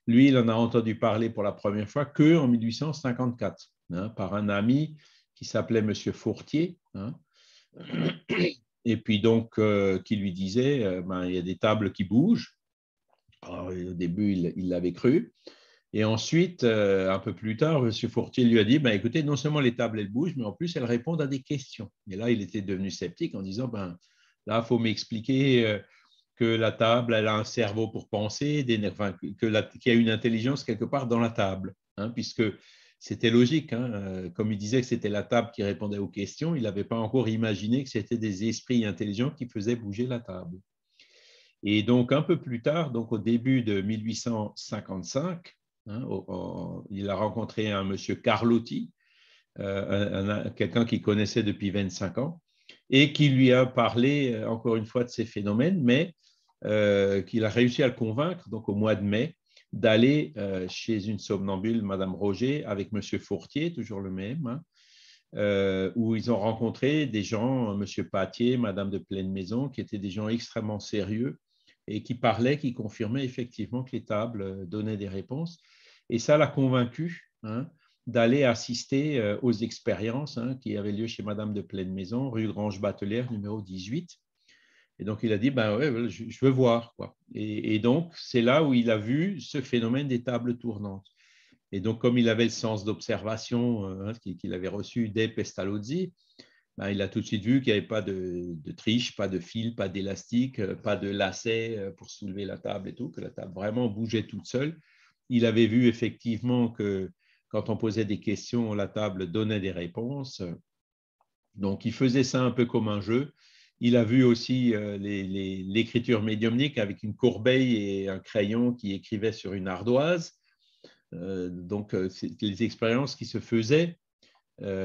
lui, il en a entendu parler pour la première fois qu'en 1854, par un ami qui s'appelait M. Fourtier, et puis donc, qui lui disait, il y a des tables qui bougent. Alors, au début, il l'avait cru. Et ensuite, un peu plus tard, M. Fortier lui a dit, ben, écoutez, non seulement les tables, elles bougent, mais en plus, elles répondent à des questions. Et là, il était devenu sceptique en disant, ben, là, il faut m'expliquer que la table, elle a un cerveau pour penser, qu'il y a une intelligence quelque part dans la table, hein, puisque c'était logique. Hein, comme il disait que c'était la table qui répondait aux questions, il n'avait pas encore imaginé que c'était des esprits intelligents qui faisaient bouger la table. Et donc, un peu plus tard, donc au début de 1855, hein, il a rencontré un monsieur Carlotti, quelqu'un qu'il connaissait depuis 25 ans, et qui lui a parlé, encore une fois, de ces phénomènes, mais qu'il a réussi à le convaincre, donc au mois de mai, d'aller chez une somnambule, Madame Roger, avec monsieur Fortier, toujours le même, hein, où ils ont rencontré des gens, monsieur Patier, Madame de Pleine Maison, qui étaient des gens extrêmement sérieux et qui parlaient, qui confirmaient effectivement que les tables donnaient des réponses. Et ça l'a convaincu, hein, d'aller assister aux expériences, hein, qui avaient lieu chez Madame de Pleine Maison, rue Grange-Batelière, numéro 18. Et donc, il a dit, ben ouais, je veux voir, quoi. Et donc, c'est là où il a vu ce phénomène des tables tournantes. Et donc, comme il avait le sens d'observation hein, qu'il avait reçu dès Pestalozzi, ben, il a tout de suite vu qu'il n'y avait pas de triche, pas de fil, pas d'élastique, pas de lacet pour soulever la table et tout, que la table vraiment bougeait toute seule. Il avait vu effectivement que quand on posait des questions, la table donnait des réponses. Donc, il faisait ça un peu comme un jeu. Il a vu aussi l'écriture médiumnique avec une corbeille et un crayon qui écrivait sur une ardoise. Donc, c'est les expériences qui se faisaient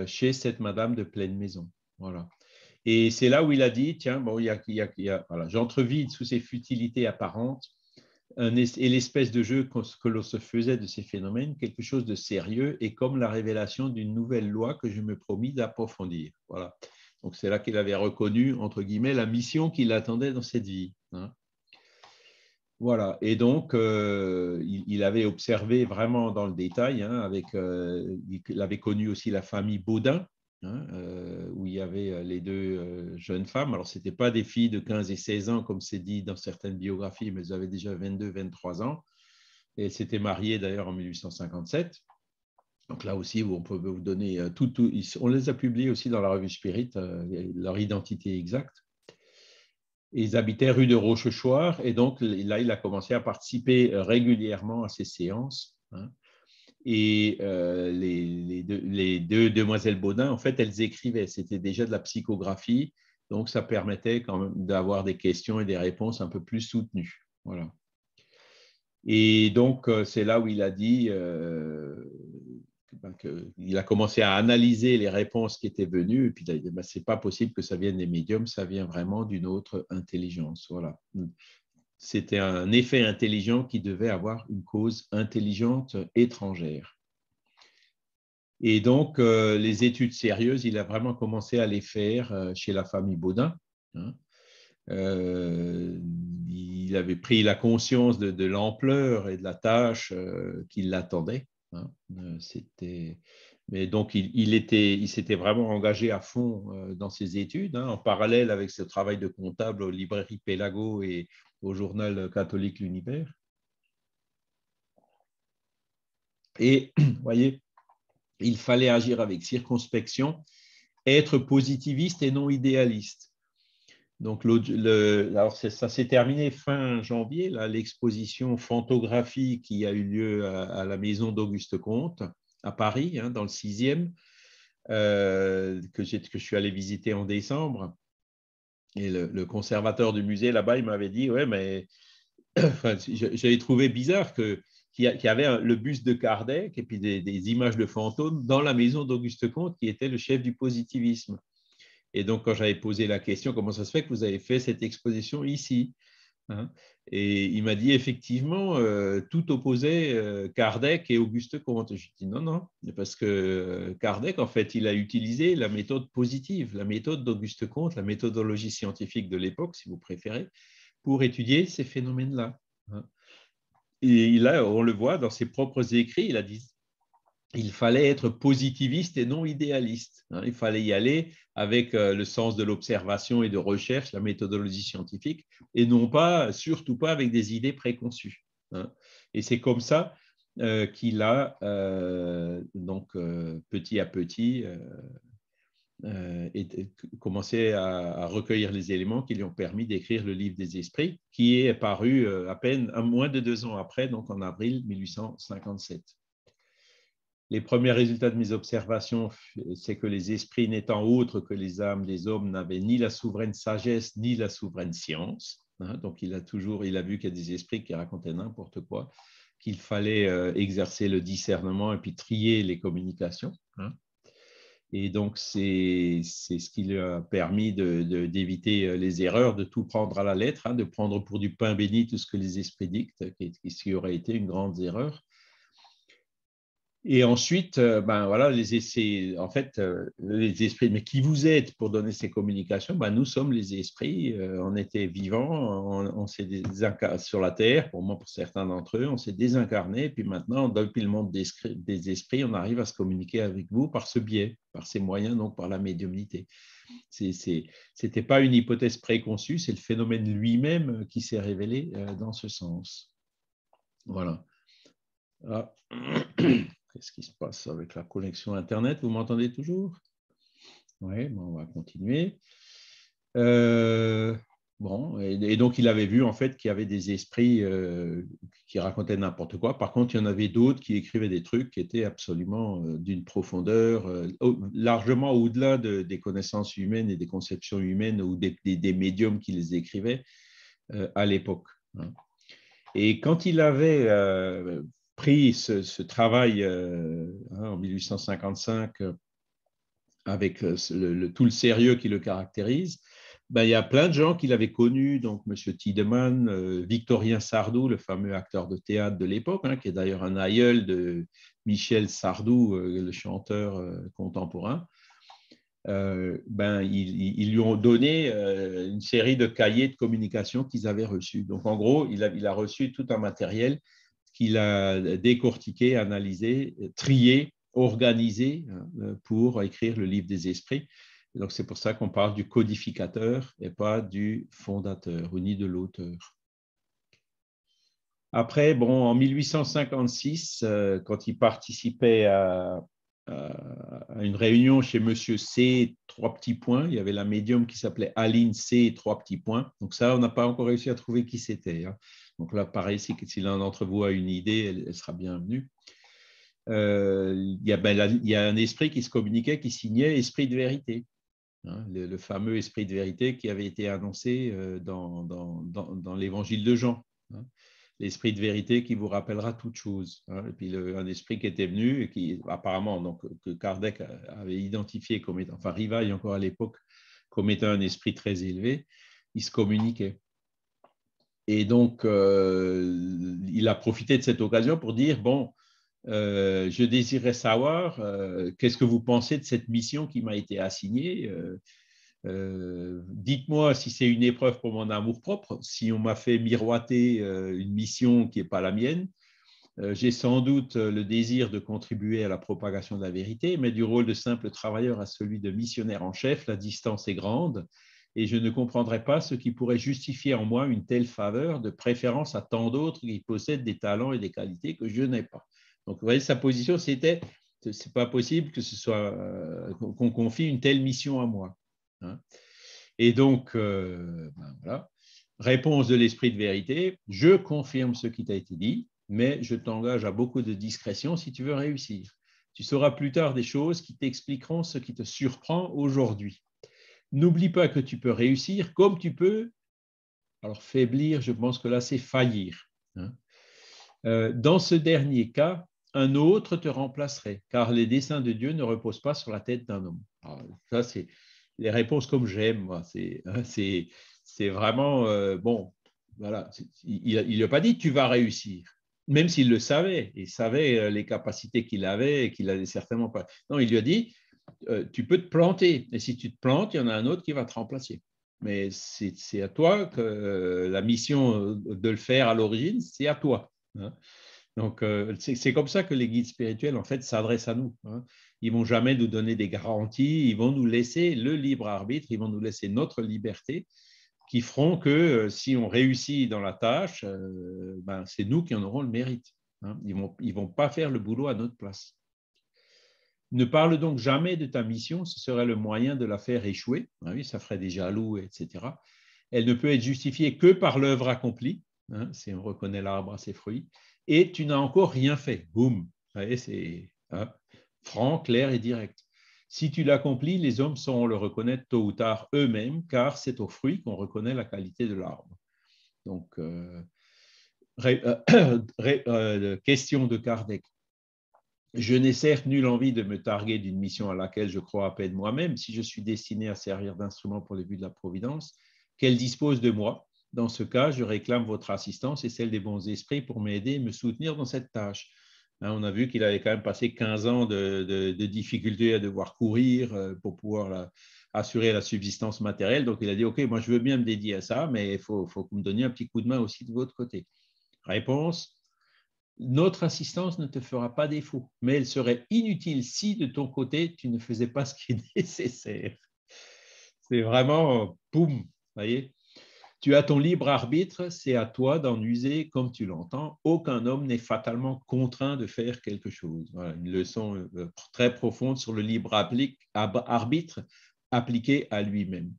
chez cette Madame de Pleine Maison. Voilà. Et c'est là où il a dit, tiens, bon, voilà, j'entrevide sous ces futilités apparentes et l'espèce de jeu que l'on se faisait de ces phénomènes, quelque chose de sérieux et comme la révélation d'une nouvelle loi que je me promis d'approfondir. Voilà. Donc, c'est là qu'il avait reconnu, entre guillemets, la mission qui l'attendait dans cette vie. Hein. Voilà. Et donc, il avait observé vraiment dans le détail, hein, il avait connu aussi la famille Baudin, hein, où il y avait les deux jeunes femmes. Alors, ce n'étaient pas des filles de 15 et 16 ans, comme c'est dit dans certaines biographies, mais elles avaient déjà 22, 23 ans. Et elles s'étaient mariées d'ailleurs en 1857. Donc là aussi, on peut vous donner on les a publiés aussi dans la revue Spirit, leur identité exacte. Ils habitaient rue de Rochechouart et donc là, il a commencé à participer régulièrement à ces séances. Hein. Et les deux demoiselles Baudin, en fait, elles écrivaient. C'était déjà de la psychographie, donc ça permettait quand même d'avoir des questions et des réponses un peu plus soutenues. Voilà. Et donc, c'est là où il a dit qu'il a commencé à analyser les réponses qui étaient venues, et puis il a dit, ben, c'est pas possible que ça vienne des médiums, ça vient vraiment d'une autre intelligence. Voilà. C'était un effet intelligent qui devait avoir une cause intelligente étrangère. Et donc, les études sérieuses, il a vraiment commencé à les faire chez la famille Baudin. Hein. Il avait pris la conscience de l'ampleur et de la tâche qui l'attendait. Hein. Mais donc, il s'était vraiment engagé à fond dans ses études, hein, en parallèle avec ce travail de comptable aux librairies Pélago et au journal catholique L'Univers. Et, vous voyez, il fallait agir avec circonspection, être positiviste et non idéaliste. Donc, alors ça s'est terminé fin janvier, l'exposition Phantographie qui a eu lieu à la maison d'Auguste Comte à Paris, hein, dans le 6e, que je suis allé visiter en décembre. Et le conservateur du musée là-bas, il m'avait dit, ouais, mais enfin, j'avais trouvé bizarre qu'il y avait le buste de Kardec et puis des images de fantômes dans la maison d'Auguste Comte, qui était le chef du positivisme. Et donc, quand j'avais posé la question, comment ça se fait que vous avez fait cette exposition ici, hein? Et il m'a dit, effectivement, tout opposait Kardec et Auguste Comte. Je dis, non, non, parce que Kardec, en fait, il a utilisé la méthode positive, la méthode d'Auguste Comte, la méthodologie scientifique de l'époque, si vous préférez, pour étudier ces phénomènes-là. Hein. Et là, on le voit dans ses propres écrits, il a dit il fallait être positiviste et non idéaliste. Hein. Il fallait y aller avec le sens de l'observation et de recherche, la méthodologie scientifique, et non pas, surtout pas avec des idées préconçues. Hein. Et c'est comme ça qu'il a donc petit à petit commencé à recueillir les éléments qui lui ont permis d'écrire le livre des esprits, qui est paru à peine moins de 2 ans après, donc en avril 1857. Les premiers résultats de mes observations, c'est que les esprits n'étant autres que les âmes des hommes n'avaient ni la souveraine sagesse ni la souveraine science. Donc il a vu qu'il y a des esprits qui racontaient n'importe quoi, qu'il fallait exercer le discernement et puis trier les communications. Et donc, c'est ce qui lui a permis d'éviter les erreurs, de tout prendre à la lettre, de prendre pour du pain béni tout ce que les esprits dictent, ce qui aurait été une grande erreur. Et ensuite, ben voilà, les esprits, mais qui vous êtes pour donner ces communications? Ben, nous sommes les esprits, on était vivants, on s'est sur la terre, pour moi, pour certains d'entre eux, on s'est désincarné, puis maintenant, depuis le monde des esprits, on arrive à se communiquer avec vous par ce biais, par ces moyens, donc par la médiumnité. Ce n'était pas une hypothèse préconçue, c'est le phénomène lui-même qui s'est révélé dans ce sens. Voilà. Ah. Qu'est-ce qui se passe avec la connexion Internet? Vous m'entendez toujours? Oui, bon, on va continuer. Bon, et donc, il avait vu en fait qu'il y avait des esprits qui racontaient n'importe quoi. Par contre, il y en avait d'autres qui écrivaient des trucs qui étaient absolument d'une profondeur largement au-delà des connaissances humaines et des conceptions humaines ou des médiums qui les écrivaient à l'époque. Et quand il avait pris ce travail en 1855 avec tout le sérieux qui le caractérise, ben, il y a plein de gens qu'il avait connus, donc M. Tiedemann, Victorien Sardou, le fameux acteur de théâtre de l'époque, qui est d'ailleurs un aïeul de Michel Sardou, le chanteur contemporain. Ben, ils lui ont donné une série de cahiers de communication qu'ils avaient reçus. Donc, en gros, il a reçu tout un matériel qu'il a décortiqué, analysé, trié, organisé pour écrire le livre des esprits. Donc, c'est pour ça qu'on parle du codificateur et pas du fondateur, ou ni de l'auteur. Après, bon, en 1856, quand il participait à une réunion chez Monsieur C, 3 petits points. Il y avait la médium qui s'appelait Aline C, 3 petits points. Donc ça, on n'a pas encore réussi à trouver qui c'était. Donc là, pareil, si l'un d'entre vous a une idée, elle sera bienvenue. Il y a un esprit qui se communiquait, qui signait Esprit de vérité. Le fameux Esprit de vérité qui avait été annoncé dans l'évangile de Jean. L'esprit de vérité qui vous rappellera toute chose. Et puis un esprit qui était venu et qui apparemment, donc, que Kardec avait identifié comme étant, enfin Rivail encore à l'époque, comme étant un esprit très élevé, il se communiquait. Et donc, il a profité de cette occasion pour dire, bon, je désirais savoir qu'est-ce que vous pensez de cette mission qui m'a été assignée. Dites-moi si c'est une épreuve pour mon amour-propre, si on m'a fait miroiter une mission qui n'est pas la mienne. J'ai sans doute le désir de contribuer à la propagation de la vérité, mais du rôle de simple travailleur à celui de missionnaire en chef, la distance est grande et je ne comprendrais pas ce qui pourrait justifier en moi une telle faveur de préférence à tant d'autres qui possèdent des talents et des qualités que je n'ai pas. Donc, vous voyez, sa position, c'était c'est pas possible que ce soit qu'on confie une telle mission à moi. Et donc, voilà. Réponse de l'esprit de vérité, je confirme ce qui t'a été dit, mais je t'engage à beaucoup de discrétion si tu veux réussir. Tu sauras plus tard des choses qui t'expliqueront ce qui te surprend aujourd'hui. N'oublie pas que tu peux réussir comme tu peux, alors faiblir, je pense que là, c'est faillir. Dans ce dernier cas, un autre te remplacerait, car les desseins de Dieu ne reposent pas sur la tête d'un homme. Alors, ça, c'est les réponses comme j'aime, moi. C'est vraiment, bon, voilà. Il ne lui a pas dit tu vas réussir, même s'il le savait. Il savait les capacités qu'il avait et qu'il n'avait certainement pas. Non, il lui a dit tu peux te planter. Et si tu te plantes, il y en a un autre qui va te remplacer. Mais c'est à toi que la mission de le faire à l'origine, c'est à toi. Donc, c'est comme ça que les guides spirituels, en fait, s'adressent à nous. Ils ne vont jamais nous donner des garanties, ils vont nous laisser le libre arbitre, ils vont nous laisser notre liberté, qui feront que si on réussit dans la tâche, ben, c'est nous qui en aurons le mérite. hein. Ils vont pas faire le boulot à notre place. Ne parle donc jamais de ta mission, ce serait le moyen de la faire échouer. Ah oui, ça ferait des jaloux, etc. Elle ne peut être justifiée que par l'œuvre accomplie, hein, si on reconnaît l'arbre à ses fruits, et tu n'as encore rien fait. Boum. C'est franc, clair et direct. Si tu l'accomplis, les hommes sauront le reconnaître tôt ou tard eux-mêmes, car c'est aux fruits qu'on reconnaît la qualité de l'arbre. Donc, question de Kardec. Je n'ai certes nulle envie de me targuer d'une mission à laquelle je crois à peine moi-même, si je suis destiné à servir d'instrument pour les buts de la Providence, qu'elle dispose de moi. Dans ce cas, je réclame votre assistance et celle des bons esprits pour m'aider et me soutenir dans cette tâche. On a vu qu'il avait quand même passé 15 ans de difficultés à devoir courir pour pouvoir assurer la subsistance matérielle. Donc, il a dit, OK, moi, je veux bien me dédier à ça, mais il faut que vous me donniez un petit coup de main aussi de votre côté. Réponse, notre assistance ne te fera pas défaut, mais elle serait inutile si de ton côté, tu ne faisais pas ce qui est nécessaire. C'est vraiment, boum, voyez. Tu as ton libre arbitre, c'est à toi d'en user comme tu l'entends. Aucun homme n'est fatalement contraint de faire quelque chose. Voilà, une leçon très profonde sur le libre arbitre appliqué à lui-même.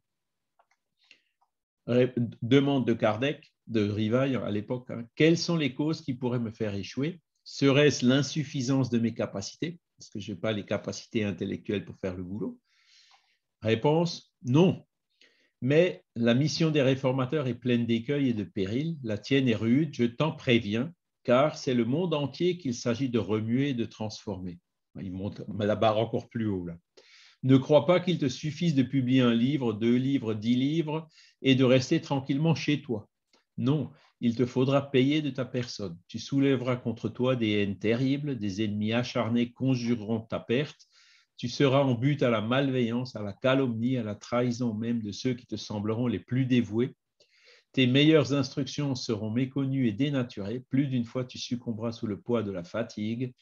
Demande de Kardec, de Rivail à l'époque, hein, quelles sont les causes qui pourraient me faire échouer? Serait-ce l'insuffisance de mes capacités? Parce que je n'ai pas les capacités intellectuelles pour faire le boulot. Réponse, non. Mais la mission des réformateurs est pleine d'écueils et de périls. La tienne est rude, je t'en préviens, car c'est le monde entier qu'il s'agit de remuer et de transformer. Il monte la barre encore plus haut, là. Ne crois pas qu'il te suffise de publier un livre, 2 livres, 10 livres et de rester tranquillement chez toi. Non, il te faudra payer de ta personne. Tu soulèveras contre toi des haines terribles, des ennemis acharnés conjureront ta perte. Tu seras en but à la malveillance, à la calomnie, à la trahison même de ceux qui te sembleront les plus dévoués. Tes meilleures instructions seront méconnues et dénaturées. Plus d'une fois, tu succomberas sous le poids de la fatigue.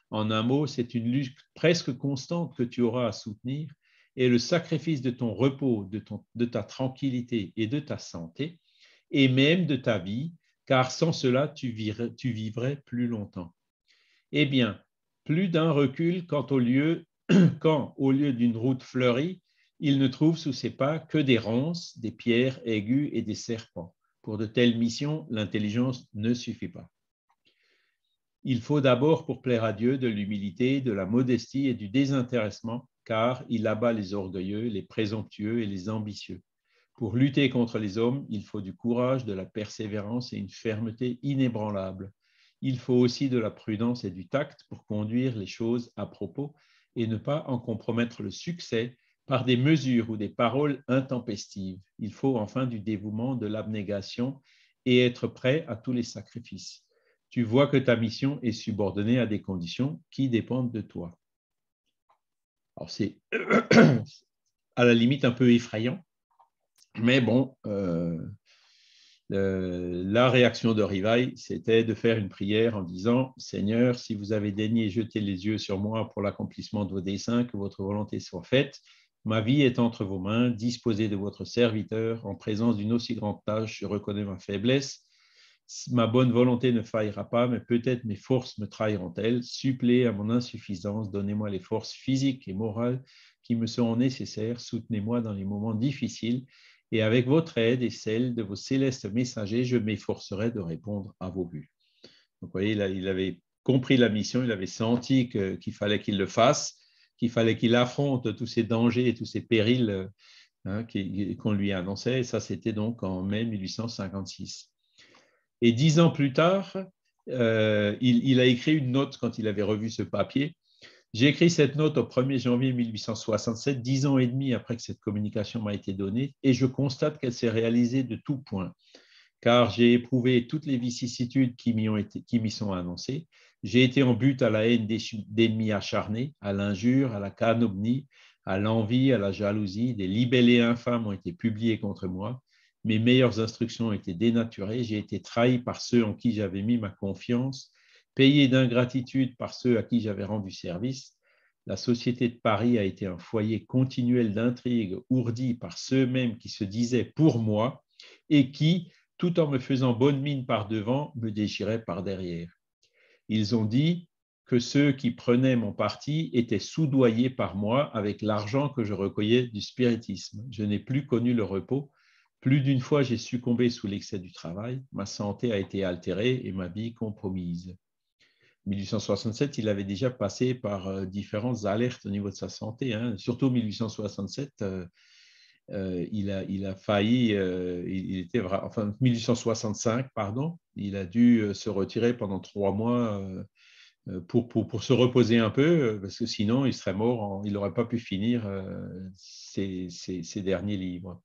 En un mot, c'est une lutte presque constante que tu auras à soutenir et le sacrifice de ton repos, de ta tranquillité et de ta santé, et même de ta vie, car sans cela, tu vivrais plus longtemps. Eh bien, plus d'un recul quand, au lieu d'une route fleurie, il ne trouve sous ses pas que des ronces, des pierres aiguës et des serpents. Pour de telles missions, l'intelligence ne suffit pas. Il faut d'abord, pour plaire à Dieu, de l'humilité, de la modestie et du désintéressement, car il abat les orgueilleux, les présomptueux et les ambitieux. Pour lutter contre les hommes, il faut du courage, de la persévérance et une fermeté inébranlable. Il faut aussi de la prudence et du tact pour conduire les choses à propos et ne pas en compromettre le succès par des mesures ou des paroles intempestives. Il faut enfin du dévouement, de l'abnégation et être prêt à tous les sacrifices. Tu vois que ta mission est subordonnée à des conditions qui dépendent de toi. Alors, c'est à la limite un peu effrayant, mais bon, la réaction de Rivail, c'était de faire une prière en disant « Seigneur, si vous avez daigné jeter les yeux sur moi pour l'accomplissement de vos desseins, que votre volonté soit faite. Ma vie est entre vos mains, disposez de votre serviteur. En présence d'une aussi grande tâche, je reconnais ma faiblesse. Ma bonne volonté ne faillira pas, mais peut-être mes forces me trahiront-elles. Suppléez à mon insuffisance, donnez-moi les forces physiques et morales qui me seront nécessaires. Soutenez-moi dans les moments difficiles. Et avec votre aide et celle de vos célestes messagers, je m'efforcerai de répondre à vos vues. » Donc, vous voyez, il avait compris la mission, il avait senti qu'il fallait qu'il le fasse, qu'il fallait qu'il affronte tous ces dangers et tous ces périls qu'on lui annonçait. Et ça, c'était donc en mai 1856. Et 10 ans plus tard, il a écrit une note quand il avait revu ce papier. J'ai écrit cette note au 1er janvier 1867, 10 ans et demi après que cette communication m'a été donnée, et je constate qu'elle s'est réalisée de tout point, car j'ai éprouvé toutes les vicissitudes qui m'y sont annoncées. J'ai été en but à la haine d'ennemis acharnés, à l'injure, à la calomnie, à l'envie, à la jalousie. Des libellés infâmes ont été publiés contre moi. Mes meilleures instructions ont été dénaturées. J'ai été trahi par ceux en qui j'avais mis ma confiance, payé d'ingratitude par ceux à qui j'avais rendu service. La Société de Paris a été un foyer continuel d'intrigues ourdies par ceux-mêmes qui se disaient pour moi et qui, tout en me faisant bonne mine par devant, me déchiraient par derrière. Ils ont dit que ceux qui prenaient mon parti étaient soudoyés par moi avec l'argent que je recueillais du spiritisme. Je n'ai plus connu le repos. Plus d'une fois, j'ai succombé sous l'excès du travail. Ma santé a été altérée et ma vie compromise. 1867, il avait déjà passé par différentes alertes au niveau de sa santé, hein. Surtout 1867, il a failli, il était enfin 1865, pardon, il a dû se retirer pendant 3 mois pour se reposer un peu, parce que sinon il serait mort, il n'aurait pas pu finir ses derniers livres.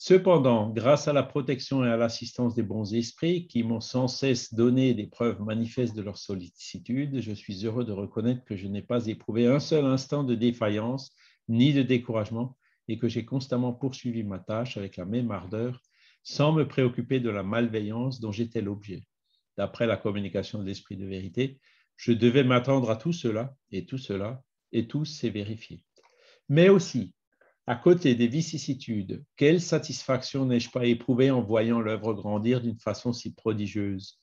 Cependant, grâce à la protection et à l'assistance des bons esprits qui m'ont sans cesse donné des preuves manifestes de leur sollicitude, je suis heureux de reconnaître que je n'ai pas éprouvé un seul instant de défaillance ni de découragement et que j'ai constamment poursuivi ma tâche avec la même ardeur sans me préoccuper de la malveillance dont j'étais l'objet. D'après la communication de l'esprit de vérité, je devais m'attendre à tout cela, et tout s'est vérifié. Mais aussi, à côté des vicissitudes, quelle satisfaction n'ai-je pas éprouvée en voyant l'œuvre grandir d'une façon si prodigieuse?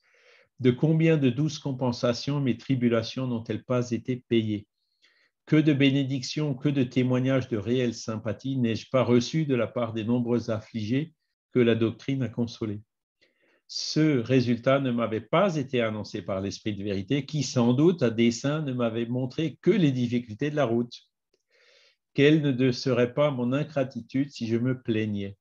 De combien de douces compensations mes tribulations n'ont-elles pas été payées? Que de bénédictions, que de témoignages de réelle sympathie n'ai-je pas reçus de la part des nombreux affligés que la doctrine a consolés? Ce résultat ne m'avait pas été annoncé par l'esprit de vérité qui, sans doute, à dessein, ne m'avait montré que les difficultés de la route. Quelle ne serait pas mon ingratitude si je me plaignais?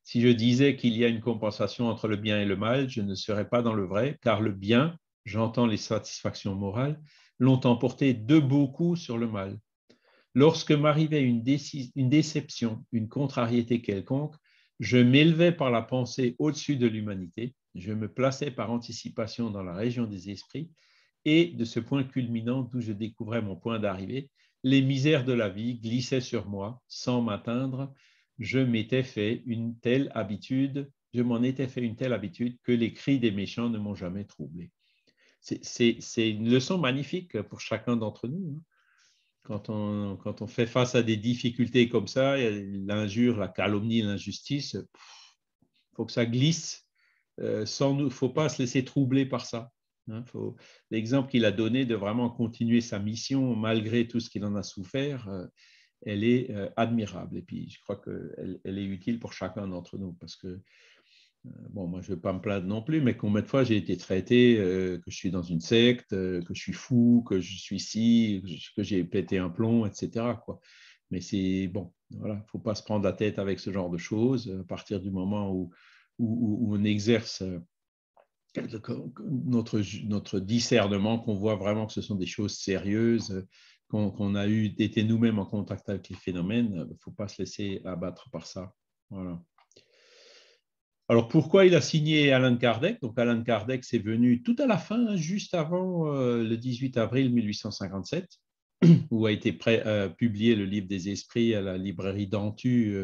Si je disais qu'il y a une compensation entre le bien et le mal, je ne serais pas dans le vrai, car le bien, j'entends les satisfactions morales, l'ont emporté de beaucoup sur le mal. Lorsque m'arrivait une déception, une contrariété quelconque, je m'élevais par la pensée au-dessus de l'humanité, je me plaçais par anticipation dans la région des esprits, et de ce point culminant d'où je découvrais mon point d'arrivée, les misères de la vie glissaient sur moi sans m'atteindre. Je m'en étais fait une telle habitude que les cris des méchants ne m'ont jamais troublé. C'est une leçon magnifique pour chacun d'entre nous. Quand on fait face à des difficultés comme ça, l'injure, la calomnie, l'injustice, il faut que ça glisse. Il ne faut pas se laisser troubler par ça. L'exemple qu'il a donné de vraiment continuer sa mission malgré tout ce qu'il en a souffert, elle est admirable. Et puis, je crois qu'elle est utile pour chacun d'entre nous parce que, bon, moi, je ne vais pas me plaindre non plus, mais combien de fois j'ai été traité que je suis dans une secte, que je suis fou, que je suis ci, que j'ai pété un plomb, etc., quoi. Mais c'est bon, voilà, il ne faut pas se prendre la tête avec ce genre de choses. À partir du moment où on exerce notre discernement, qu'on voit vraiment que ce sont des choses sérieuses, qu'on a été nous-mêmes en contact avec les phénomènes, il ne faut pas se laisser abattre par ça. Voilà. Alors, pourquoi il a signé Allan Kardec? Donc, Allan Kardec, c'est venu tout à la fin, juste avant le 18 avril 1857, où a été publié le livre des esprits à la librairie Dantu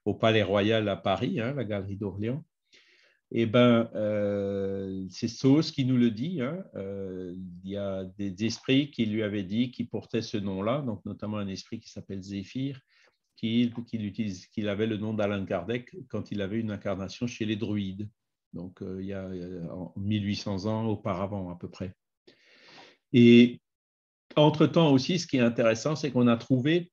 au Palais Royal à Paris, hein, la Galerie d'Orléans. Eh bien, c'est Sauce qui nous le dit. Il y a des esprits qui lui avaient dit, qui portaient ce nom-là, donc notamment un esprit qui s'appelle Zéphyr, qu'il avait le nom d'Allan Kardec quand il avait une incarnation chez les druides. Donc, il y a 1800 ans auparavant à peu près. Et entre-temps aussi, ce qui est intéressant, c'est qu'on a trouvé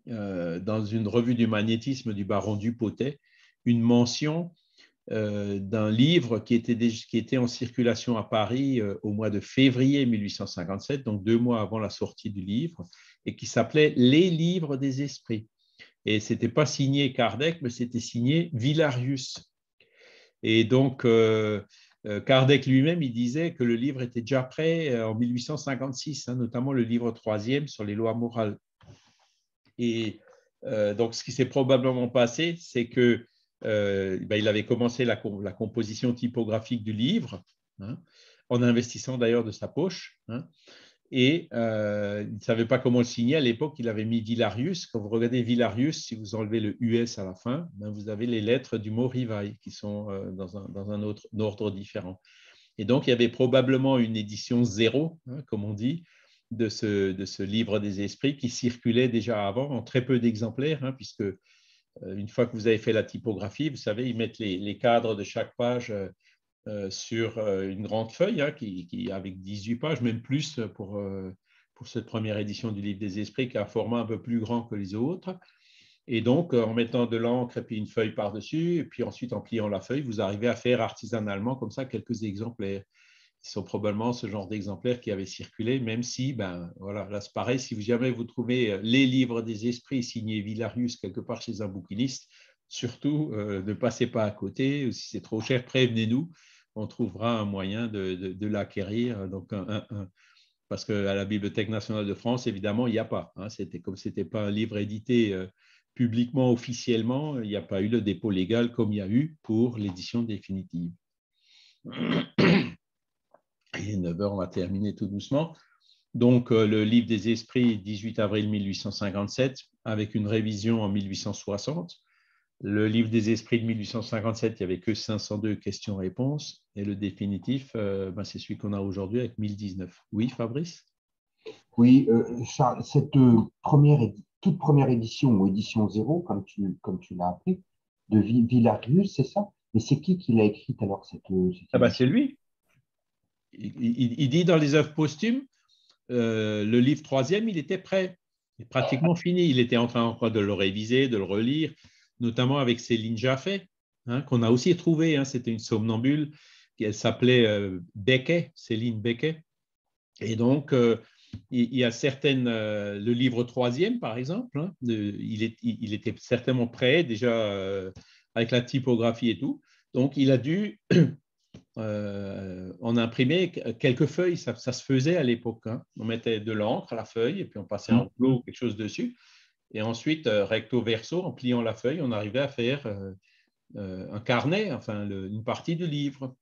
dans une revue du magnétisme du baron Dupotet une mention d'un livre qui était en circulation à Paris au mois de février 1857, donc 2 mois avant la sortie du livre, et qui s'appelait « Les livres des esprits ». Et ce n'était pas signé Kardec, mais c'était signé Villarius. Et donc, Kardec lui-même, il disait que le livre était déjà prêt en 1856, hein, notamment le livre 3e sur les lois morales. Et donc, ce qui s'est probablement passé, c'est que il avait commencé la composition typographique du livre, hein, en investissant d'ailleurs de sa poche, hein, et il ne savait pas comment le signer. À l'époque, il avait mis Villarius. Quand vous regardez Villarius, si vous enlevez le US à la fin, ben vous avez les lettres du mot Rivail qui sont dans un autre ordre différent. Et donc, il y avait probablement une édition zéro, hein, comme on dit, de ce livre des esprits qui circulait déjà avant en très peu d'exemplaires, hein, puisque une fois que vous avez fait la typographie, vous savez, ils mettent les cadres de chaque page sur une grande feuille avec 18 pages, même plus pour cette première édition du Livre des Esprits, qui a un format un peu plus grand que les autres. Et donc, en mettant de l'encre et puis une feuille par-dessus, et puis ensuite en pliant la feuille, vous arrivez à faire artisanalement comme ça quelques exemplaires. Ce sont probablement ce genre d'exemplaires qui avaient circulé, même si, ben voilà, là c'est pareil, si jamais vous trouvez les livres des esprits signés Villarius quelque part chez un bouquiniste, surtout ne passez pas à côté, ou si c'est trop cher, prévenez-nous, on trouvera un moyen de l'acquérir. Donc, parce qu'à la Bibliothèque nationale de France, évidemment, il n'y a pas. Comme ce n'était pas un livre édité publiquement, officiellement, il n'y a pas eu le dépôt légal comme il y a eu pour l'édition définitive. Il est 9 heures, on va terminer tout doucement. Donc, le Livre des Esprits, 18 avril 1857, avec une révision en 1860. Le Livre des Esprits de 1857, il n'y avait que 502 questions-réponses. Et le définitif, c'est celui qu'on a aujourd'hui avec 1019. Oui, Fabrice? Oui, Charles, cette toute première édition, ou édition zéro, comme tu l'as appelé, de Villarius, c'est ça? Mais c'est qui l'a écrite alors, cette C'est édition? lui. Il dit dans les œuvres posthumes, le livre troisième, il était prêt, il est pratiquement fini. Il était en train encore de le réviser, de le relire, notamment avec Céline Jaffé, qu'on a aussi trouvé. C'était une somnambule, elle s'appelait Becquet, Céline Becquet. Et donc, il y a certaines, le livre troisième, par exemple, il était certainement prêt déjà avec la typographie et tout. Donc, il a dû on imprimait quelques feuilles, ça se faisait à l'époque. On mettait de l'encre à la feuille et puis on passait un rouleau ou quelque chose dessus. Et ensuite, recto verso, en pliant la feuille, on arrivait à faire un carnet, enfin une partie du livre.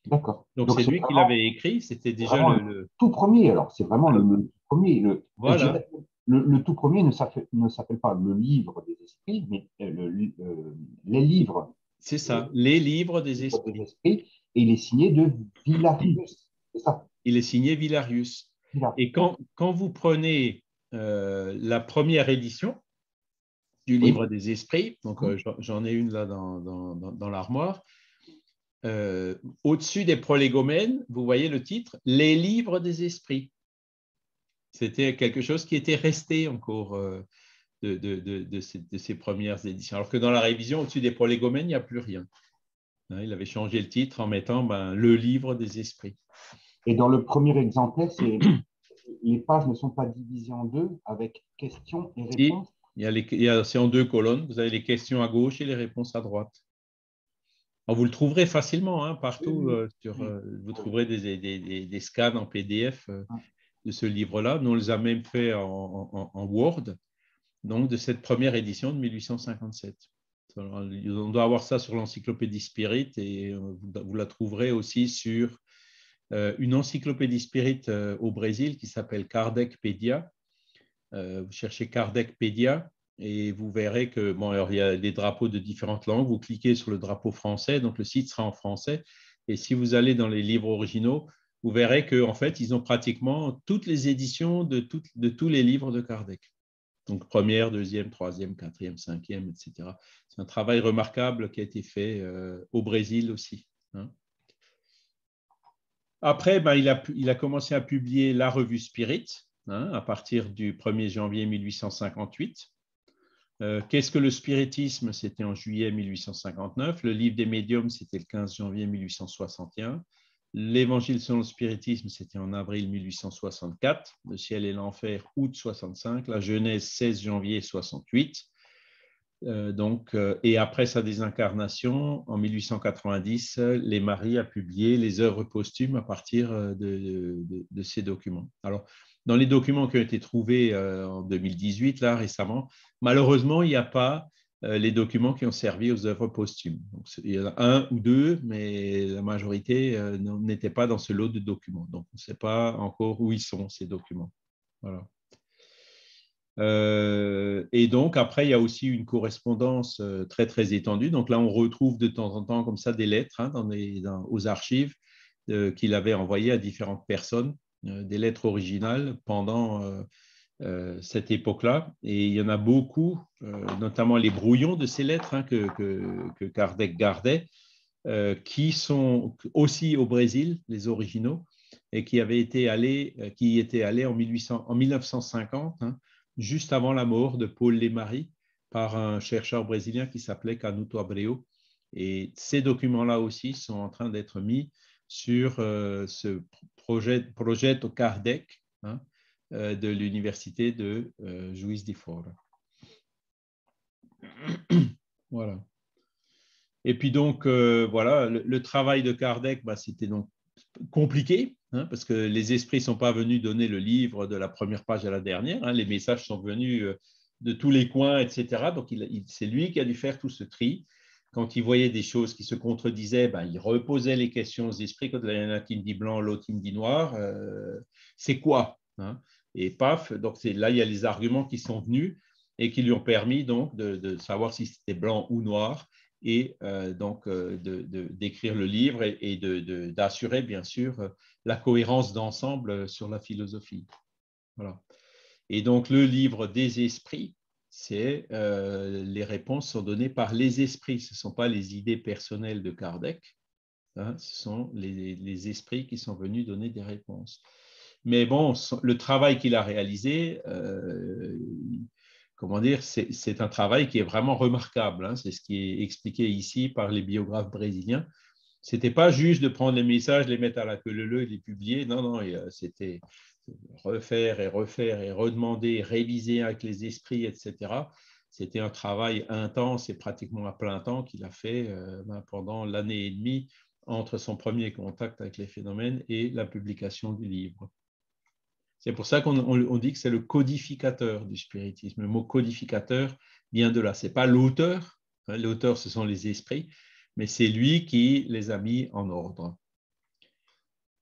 D'accord. Donc Donc c'est c'est lui qui l'avait écrit, c'était déjà vraiment le tout premier, alors. C'est vraiment le tout premier. Je Voilà, dirais, le tout premier ne s'appelle pas le livre des esprits, mais les livres, c'est ça, les livres des livres des esprits. esprits, et il est signé de Villarius. C'est ça? Il est signé Villarius. Et Ah, quand vous prenez la première édition du oui. livre des esprits, donc j'en ai une là dans l'armoire, au-dessus des prolégomènes, vous voyez le titre, Les livres des esprits. C'était quelque chose qui était resté encore de ces premières éditions. Alors que dans la révision, au-dessus des prolégomènes, il n'y a plus rien. Il avait changé le titre en mettant le livre des esprits. Et dans le premier exemplaire, les pages ne sont pas divisées en deux avec questions et Si, réponses. c'est en deux colonnes. Vous avez les questions à gauche et les réponses à droite. Alors, vous le trouverez facilement Oui, partout. oui, oui. Vous Oui. trouverez des scans en PDF de ce livre-là. Nous, on les a même fait en Word, donc de cette première édition de 1857. On doit avoir ça sur l'encyclopédie Spirit et vous la trouverez aussi sur une encyclopédie Spirit au Brésil qui s'appelle Kardecpedia. Vous cherchez Kardecpedia et vous verrez que, bon, alors, il y a des drapeaux de différentes langues. Vous cliquez sur le drapeau français, donc le site sera en français. Et si vous allez dans les livres originaux, vous verrez qu'en fait, ils ont pratiquement toutes les éditions de tous les livres de Kardec. Donc, première, deuxième, troisième, quatrième, cinquième, etc. C'est un travail remarquable qui a été fait au Brésil aussi. Après, il a commencé à publier la revue Spirit à partir du 1er janvier 1858. Qu'est-ce que le spiritisme? C'était en juillet 1859. Le livre des médiums, c'était le 15 janvier 1861. L'évangile selon le spiritisme, c'était en avril 1864. Le ciel et l'enfer, août 65. La Genèse, 16 janvier 68. Et après sa désincarnation, en 1890, les Maries a publié les œuvres posthumes à partir de ces documents. Alors, dans les documents qui ont été trouvés en 2018, là, récemment, malheureusement, il n'y a pas les documents qui ont servi aux œuvres posthumes. Donc, il y en a un ou deux, mais la majorité n'était pas dans ce lot de documents. Donc, on ne sait pas encore où ils sont, ces documents. Voilà. Et donc, après, il y a aussi une correspondance très, très étendue. Donc là, on retrouve de temps en temps comme ça des lettres aux archives qu'il avait envoyées à différentes personnes, des lettres originales pendant cette époque-là. Et il y en a beaucoup, notamment les brouillons de ces lettres que Kardec gardait. qui sont aussi au Brésil, les originaux, et qui étaient allés en 1950, hein, juste avant la mort de Paul Leymarie, par un chercheur brésilien qui s'appelait Canuto Abreu. Et ces documents-là aussi sont en train d'être mis sur ce projet au Kardec, hein, de l'université de Juiz de Fora. Voilà. Et puis donc, voilà, le travail de Kardec, c'était donc compliqué, hein, parce que les esprits ne sont pas venus donner le livre de la première page à la dernière, hein, les messages sont venus de tous les coins, etc. Donc, c'est lui qui a dû faire tout ce tri. Quand il voyait des choses qui se contredisaient, il reposait les questions aux esprits. Quand il y en a qui me dit blanc, l'autre qui me dit noir, c'est quoi, hein? Et paf, donc là, il y a les arguments qui sont venus et qui lui ont permis donc de savoir si c'était blanc ou noir, et donc d'écrire le livre et d'assurer bien sûr la cohérence d'ensemble sur la philosophie. Voilà. Et donc le livre des esprits, c'est les réponses sont données par les esprits, ce ne sont pas les idées personnelles de Kardec, hein, ce sont les esprits qui sont venus donner des réponses. Mais bon, le travail qu'il a réalisé, comment dire, c'est un travail qui est vraiment remarquable, hein. C'est ce qui est expliqué ici par les biographes brésiliens. Ce n'était pas juste de prendre les messages, les mettre à la queue leu et les publier. Non, non, c'était refaire et refaire et redemander, réviser avec les esprits, etc. C'était un travail intense et pratiquement à plein temps qu'il a fait pendant l'année et demie entre son premier contact avec les phénomènes et la publication du livre. C'est pour ça qu'on dit que c'est le codificateur du spiritisme. Le mot codificateur vient de là. Ce n'est pas l'auteur, hein, l'auteur, ce sont les esprits, mais c'est lui qui les a mis en ordre.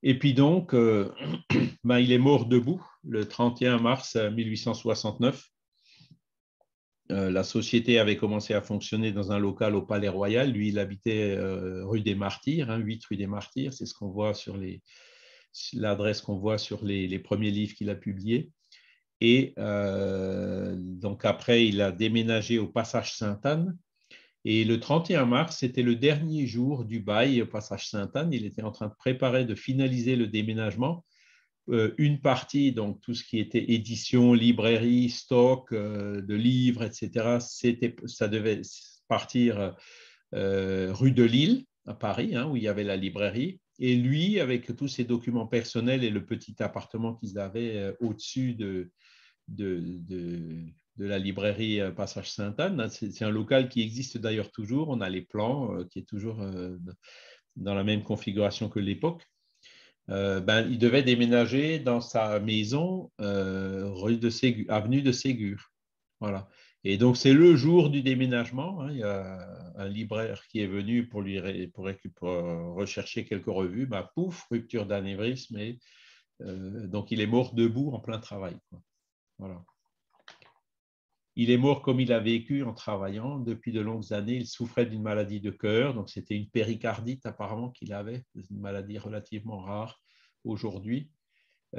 Et puis donc, il est mort debout le 31 mars 1869. La société avait commencé à fonctionner dans un local au Palais Royal. Lui, il habitait rue des Martyrs, hein, 8 rue des Martyrs. C'est ce qu'on voit sur l'adresse qu'on voit sur les premiers livres qu'il a publiés. Et donc après, il a déménagé au Passage Sainte-Anne. Et le 31 mars, c'était le dernier jour du bail au Passage Sainte-Anne. Il était en train de préparer, de finaliser le déménagement. Une partie, donc tout ce qui était édition, librairie, stock de livres, etc., ça devait partir rue de Lille, à Paris, hein, où il y avait la librairie. Et lui, avec tous ses documents personnels et le petit appartement qu'ils avaient au-dessus de la librairie Passage Sainte-Anne. C'est un local qui existe d'ailleurs toujours. On a les plans qui est toujours dans la même configuration que l'époque. Il devait déménager dans sa maison rue de Ségur, avenue de Ségur. Voilà. Et donc, c'est le jour du déménagement, hein. Il y a un libraire qui est venu pour rechercher quelques revues. Pouf, rupture d'anévrisme. Et donc, il est mort debout en plein travail, quoi. Voilà. Il est mort comme il a vécu en travaillant depuis de longues années. Il souffrait d'une maladie de cœur, donc c'était une péricardite apparemment qu'il avait, une maladie relativement rare aujourd'hui, qui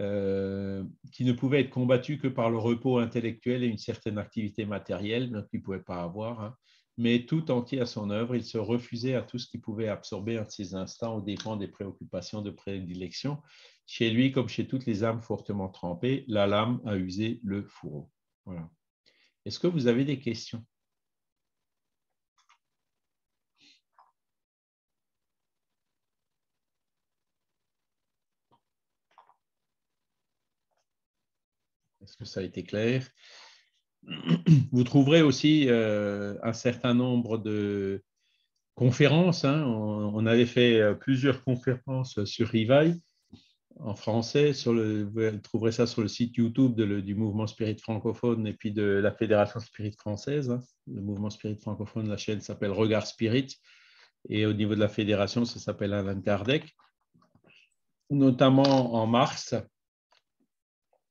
ne pouvait être combattue que par le repos intellectuel et une certaine activité matérielle, donc il ne pouvait pas avoir, hein. Mais tout entier à son œuvre, il se refusait à tout ce qui pouvait absorber un de ses instants aux dépens des préoccupations de prédilection. Chez lui, comme chez toutes les âmes fortement trempées, la lame a usé le fourreau. Voilà. Est-ce que vous avez des questions? Est-ce que ça a été clair? Vous trouverez aussi un certain nombre de conférences, hein. On avait fait plusieurs conférences sur Rivail en français. Vous trouverez ça sur le site YouTube du mouvement Spirit francophone et puis de la Fédération Spirit française, hein. Le mouvement Spirit francophone, la chaîne s'appelle Regard Spirit. Et au niveau de la fédération, ça s'appelle Allan Kardec. Notamment en mars,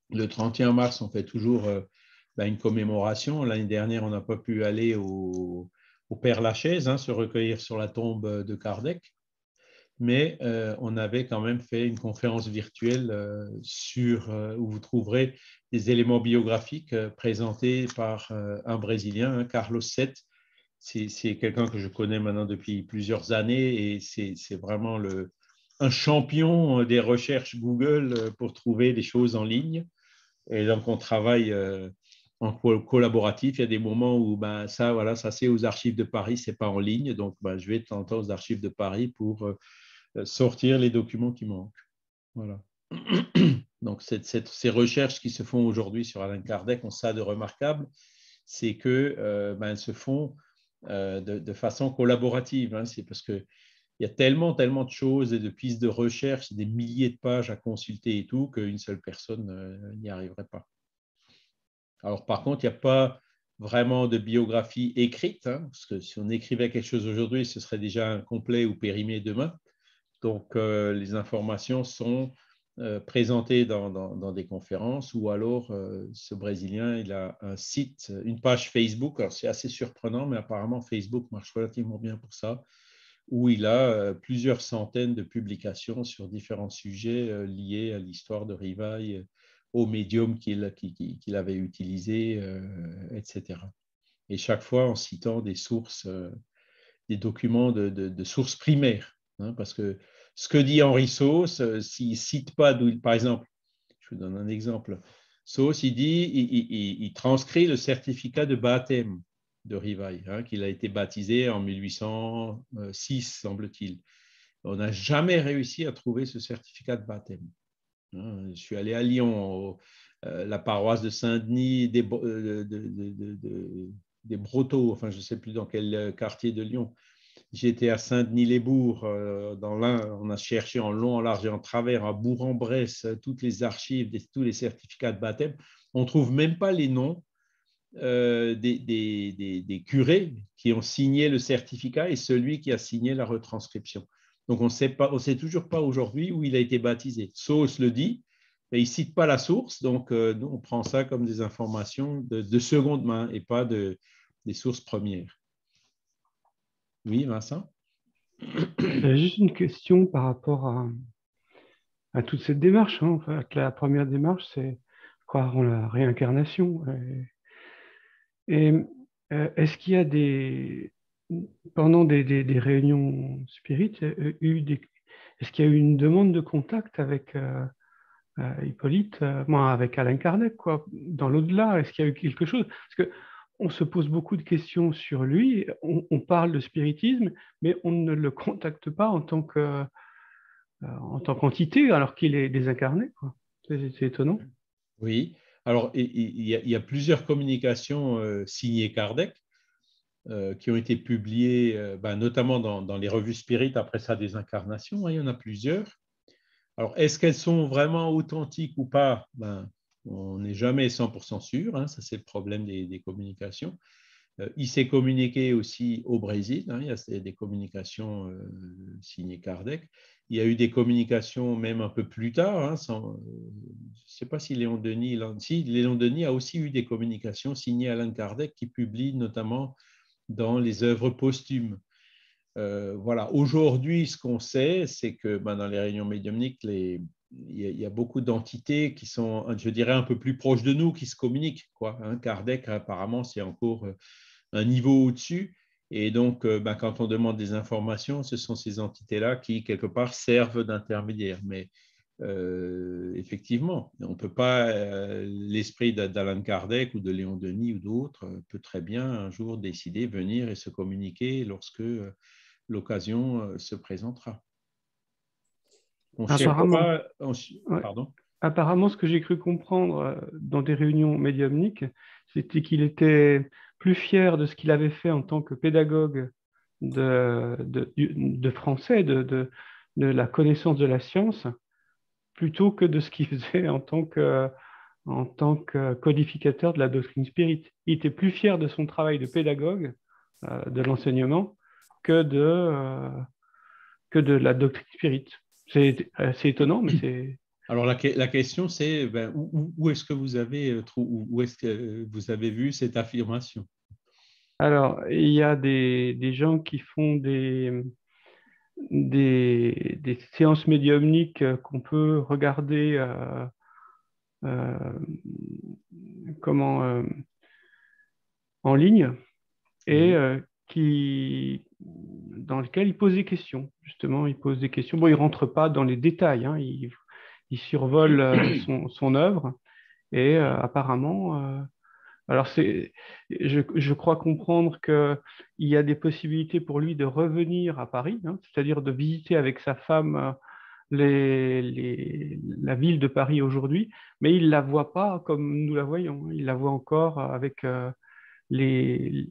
le 31 mars, on fait toujours une commémoration. L'année dernière, on n'a pas pu aller au Père-Lachaise, hein, se recueillir sur la tombe de Kardec, mais on avait quand même fait une conférence virtuelle où vous trouverez des éléments biographiques présentés par un Brésilien, hein, Carlos VII, c'est quelqu'un que je connais maintenant depuis plusieurs années et c'est vraiment un champion des recherches Google pour trouver des choses en ligne. Et donc, on travaille en collaboratif. Il y a des moments où ben, ça, voilà, ça c'est aux archives de Paris, c'est pas en ligne. Donc, ben, je vais de temps en temps aux archives de Paris pour sortir les documents qui manquent. Voilà. Donc, ces recherches qui se font aujourd'hui sur Alain Kardec ont ça de remarquable, c'est que ben, elles se font de façon collaborative. Hein. C'est parce que il y a tellement, tellement de choses et de pistes de recherche, des milliers de pages à consulter et tout, qu'une seule personne n'y arriverait pas. Alors, par contre, il n'y a pas vraiment de biographie écrite, hein, parce que si on écrivait quelque chose aujourd'hui, ce serait déjà incomplet ou périmé demain. Donc, les informations sont présentées dans des conférences ou alors ce Brésilien, il a un site, une page Facebook. Alors, c'est assez surprenant, mais apparemment, Facebook marche relativement bien pour ça, où il a plusieurs centaines de publications sur différents sujets liés à l'histoire de Rivail, au médium qu'il avait utilisé, etc. Et chaque fois en citant des sources, des documents de sources primaires. Hein, parce que ce que dit Henri Sauce, s'il ne cite pas, par exemple, je vous donne un exemple, Sauce, il dit, il transcrit le certificat de baptême de Rivail, hein, qu'il a été baptisé en 1806, semble-t-il. On n'a jamais réussi à trouver ce certificat de baptême. Hein, je suis allé à Lyon, la paroisse de Saint-Denis, des Brotteaux, enfin je ne sais plus dans quel quartier de Lyon. J'étais à Saint-Denis-les-Bourgs, dans l'Ain, on a cherché en long, en large et en travers, à Bourg-en-Bresse, toutes les archives, tous les certificats de baptême. On ne trouve même pas les noms des curés qui ont signé le certificat et celui qui a signé la retranscription. Donc, on ne sait toujours pas aujourd'hui où il a été baptisé. Sauce le dit, mais il ne cite pas la source, donc nous, on prend ça comme des informations de seconde main et pas des sources premières. Oui, Vincent? J'avais juste une question par rapport à toute cette démarche. Hein. En fait, la première démarche, c'est croire en la réincarnation. Et est-ce qu'il y a pendant des réunions spirites, est-ce qu'il y a eu une demande de contact avec Hippolyte, avec Alain Kardec, quoi, dans l'au-delà? Est-ce qu'il y a eu quelque chose? Parce que on se pose beaucoup de questions sur lui, on parle de spiritisme, mais on ne le contacte pas en tant qu'entité, alors qu'il est désincarné, quoi. C'est étonnant. Oui. Alors, il y a plusieurs communications signées Kardec qui ont été publiées, notamment dans les revues Spirit après sa désincarnation. Hein, il y en a plusieurs. Alors, est-ce qu'elles sont vraiment authentiques ou pas? On n'est jamais 100% sûr. Hein, ça, c'est le problème des communications. Il s'est communiqué aussi au Brésil. Hein, il y a des communications signées Kardec. Il y a eu des communications même un peu plus tard. Hein, je ne sais pas si Léon Denis, Léon Denis a aussi eu des communications signées Alain Kardec qui publie notamment dans les œuvres posthumes. Voilà. Aujourd'hui, ce qu'on sait, c'est que dans les réunions médiumniques, il y a beaucoup d'entités qui sont, je dirais, un peu plus proches de nous, qui se communiquent, quoi. Hein, Kardec, apparemment, c'est encore un niveau au-dessus. Et donc, quand on demande des informations, ce sont ces entités-là qui, quelque part, servent d'intermédiaires. Mais effectivement, on ne peut pas, l'esprit d'Alan Kardec ou de Léon Denis ou d'autres peut très bien un jour décider, venir et se communiquer lorsque l'occasion se présentera. On Apparemment, cherchera, ouais. pardon. Apparemment, ce que j'ai cru comprendre dans des réunions médiumniques, c'était qu'il était plus fier de ce qu'il avait fait en tant que pédagogue de français, de la connaissance de la science, plutôt que de ce qu'il faisait en tant que codificateur de la doctrine spirit. Il était plus fier de son travail de pédagogue, de l'enseignement, que de la doctrine spirit. C'est assez étonnant, mais c'est... Alors la question c'est où est-ce que vous avez où est-ce que vous avez vu cette affirmation? Alors, il y a des gens qui font des séances médiumniques qu'on peut regarder euh, comment, en ligne et Oui. dans lequel il pose des questions. Justement, il pose des questions. Bon, il ne rentre pas dans les détails, hein, il survole son œuvre et apparemment, alors je crois comprendre qu'il y a des possibilités pour lui de revenir à Paris, hein, c'est-à-dire de visiter avec sa femme la ville de Paris aujourd'hui, mais il ne la voit pas comme nous la voyons. Il la voit encore avec les,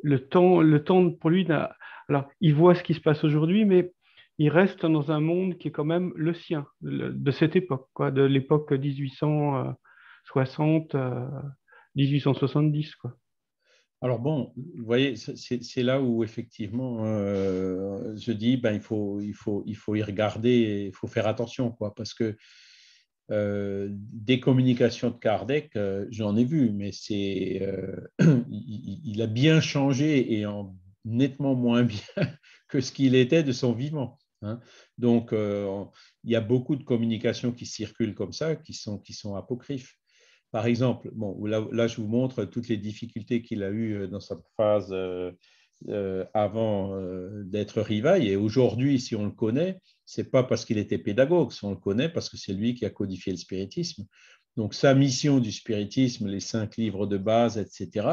le temps pour lui. Alors, il voit ce qui se passe aujourd'hui, mais il reste dans un monde qui est quand même le sien, de cette époque, quoi, de l'époque 1860, 1870, quoi. Alors bon, vous voyez, c'est là où effectivement je dis ben, il faut y regarder, il faut faire attention, quoi, parce que des communications de Kardec, j'en ai vu, mais il a bien changé et en nettement moins bien que ce qu'il était de son vivant. Hein. Donc, il y a beaucoup de communications qui circulent comme ça, qui sont apocryphes. Par exemple, bon, là, je vous montre toutes les difficultés qu'il a eues dans sa phase avant d'être Rivail. Et aujourd'hui, si on le connaît, ce n'est pas parce qu'il était pédagogue, si on le connaît parce que c'est lui qui a codifié le spiritisme. Donc, sa mission du spiritisme, les 5 livres de base, etc.,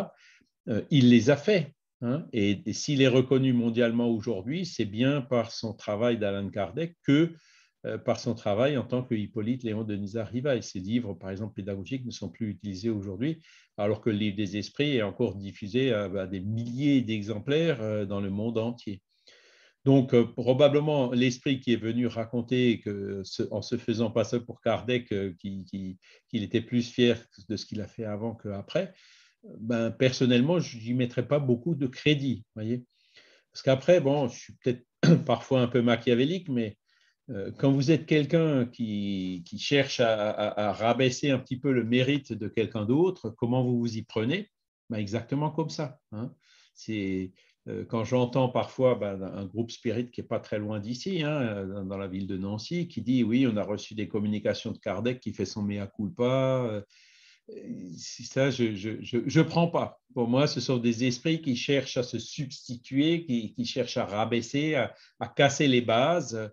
il les a faits. Hein, et s'il est reconnu mondialement aujourd'hui, c'est bien par son travail d'Allan Kardec que par son travail en tant que Hippolyte Léon Denisard Rivail. Ces livres, par exemple, pédagogiques ne sont plus utilisés aujourd'hui, alors que le livre des esprits est encore diffusé à des milliers d'exemplaires dans le monde entier. Donc, probablement, l'esprit qui est venu raconter que, en se faisant passer pour Kardec, qu'il était plus fier de ce qu'il a fait avant qu'après, ben, personnellement, je n'y mettrais pas beaucoup de crédit. Voyez, parce qu'après, bon, je suis peut-être parfois un peu machiavélique, mais quand vous êtes quelqu'un qui cherche à rabaisser un petit peu le mérite de quelqu'un d'autre, comment vous vous y prenez? Ben exactement comme ça. Hein. C'est quand j'entends parfois un groupe spirit qui n'est pas très loin d'ici, hein, dans la ville de Nancy, qui dit oui, on a reçu des communications de Kardec qui fait son mea culpa. Ça, je prends pas. Pour moi, ce sont des esprits qui cherchent à se substituer, qui cherchent à rabaisser, à casser les bases.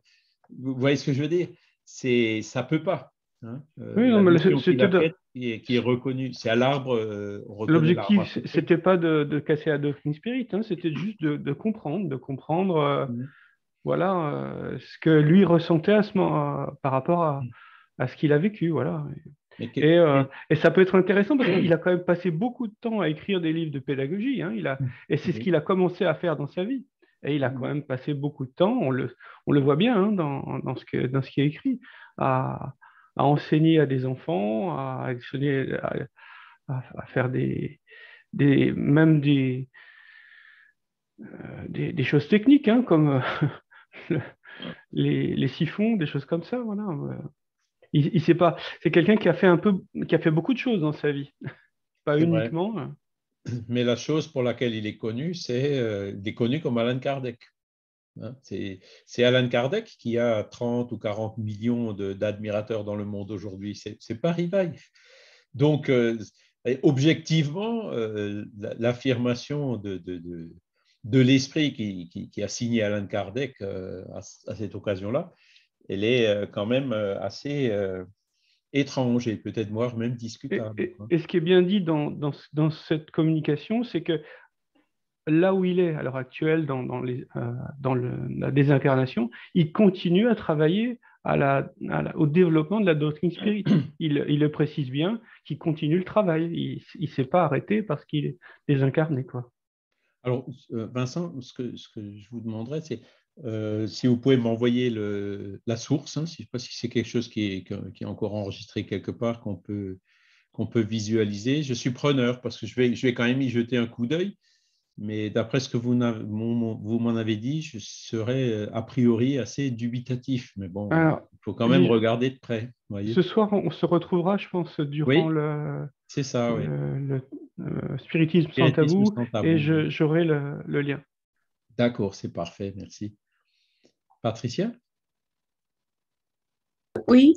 Vous voyez ce que je veux dire? Ça peut pas. Hein. Oui, non, La mais mission qu'il a faite qui est reconnue, c'est à l'arbre, on reconnaît l'arbre à l'objectif, peu près. c'était pas de casser la doctrine spirit, hein, c'était juste de comprendre voilà, ce que lui ressentait par rapport à ce qu'il a vécu. Voilà. Mais Et ça peut être intéressant parce qu'il a quand même passé beaucoup de temps à écrire des livres de pédagogie. Hein, et c'est ce oui. qu'il a commencé à faire dans sa vie. Et il a quand même passé beaucoup de temps, on le voit bien hein, dans ce qui est écrit, à enseigner à des enfants, à enseigner, à faire même des choses techniques, hein, comme les siphons, des choses comme ça. Voilà. Il sait pas. C'est quelqu'un qui a fait beaucoup de choses dans sa vie, pas C'est vrai. uniquement. Mais la chose pour laquelle il est connu, il est connu comme Allan Kardec. Hein. C'est Allan Kardec qui a 30 ou 40 millions d'admirateurs dans le monde aujourd'hui. C'est pas Rivail. Donc, objectivement, l'affirmation de l'esprit qui a signé Allan Kardec à cette occasion-là, elle est quand même assez étrange et peut-être voire même discutable. Et ce qui est bien dit dans cette communication, c'est que là où il est à l'heure actuelle dans la désincarnation, il continue à travailler au développement de la doctrine spirit. Il le précise bien qu'il continue le travail. Il ne s'est pas arrêté parce qu'il est désincarné, quoi. Alors, Vincent, ce que je vous demanderais, c'est si vous pouvez m'envoyer la source, hein, je ne sais pas si c'est quelque chose qui est encore enregistré quelque part, qu'on peut visualiser. Je suis preneur parce que je vais quand même y jeter un coup d'œil. Mais d'après ce que vous m'en avez dit, je serais a priori assez dubitatif. Mais bon, Alors, il faut quand même regarder de près. ce Voyez. soir, on se retrouvera, je pense, durant Oui, c'est ça, oui. le spiritisme sans Spiritisme tabou, sans et tabou. Oui. j'aurai le lien. D'accord, c'est parfait, merci. Patricia? Oui,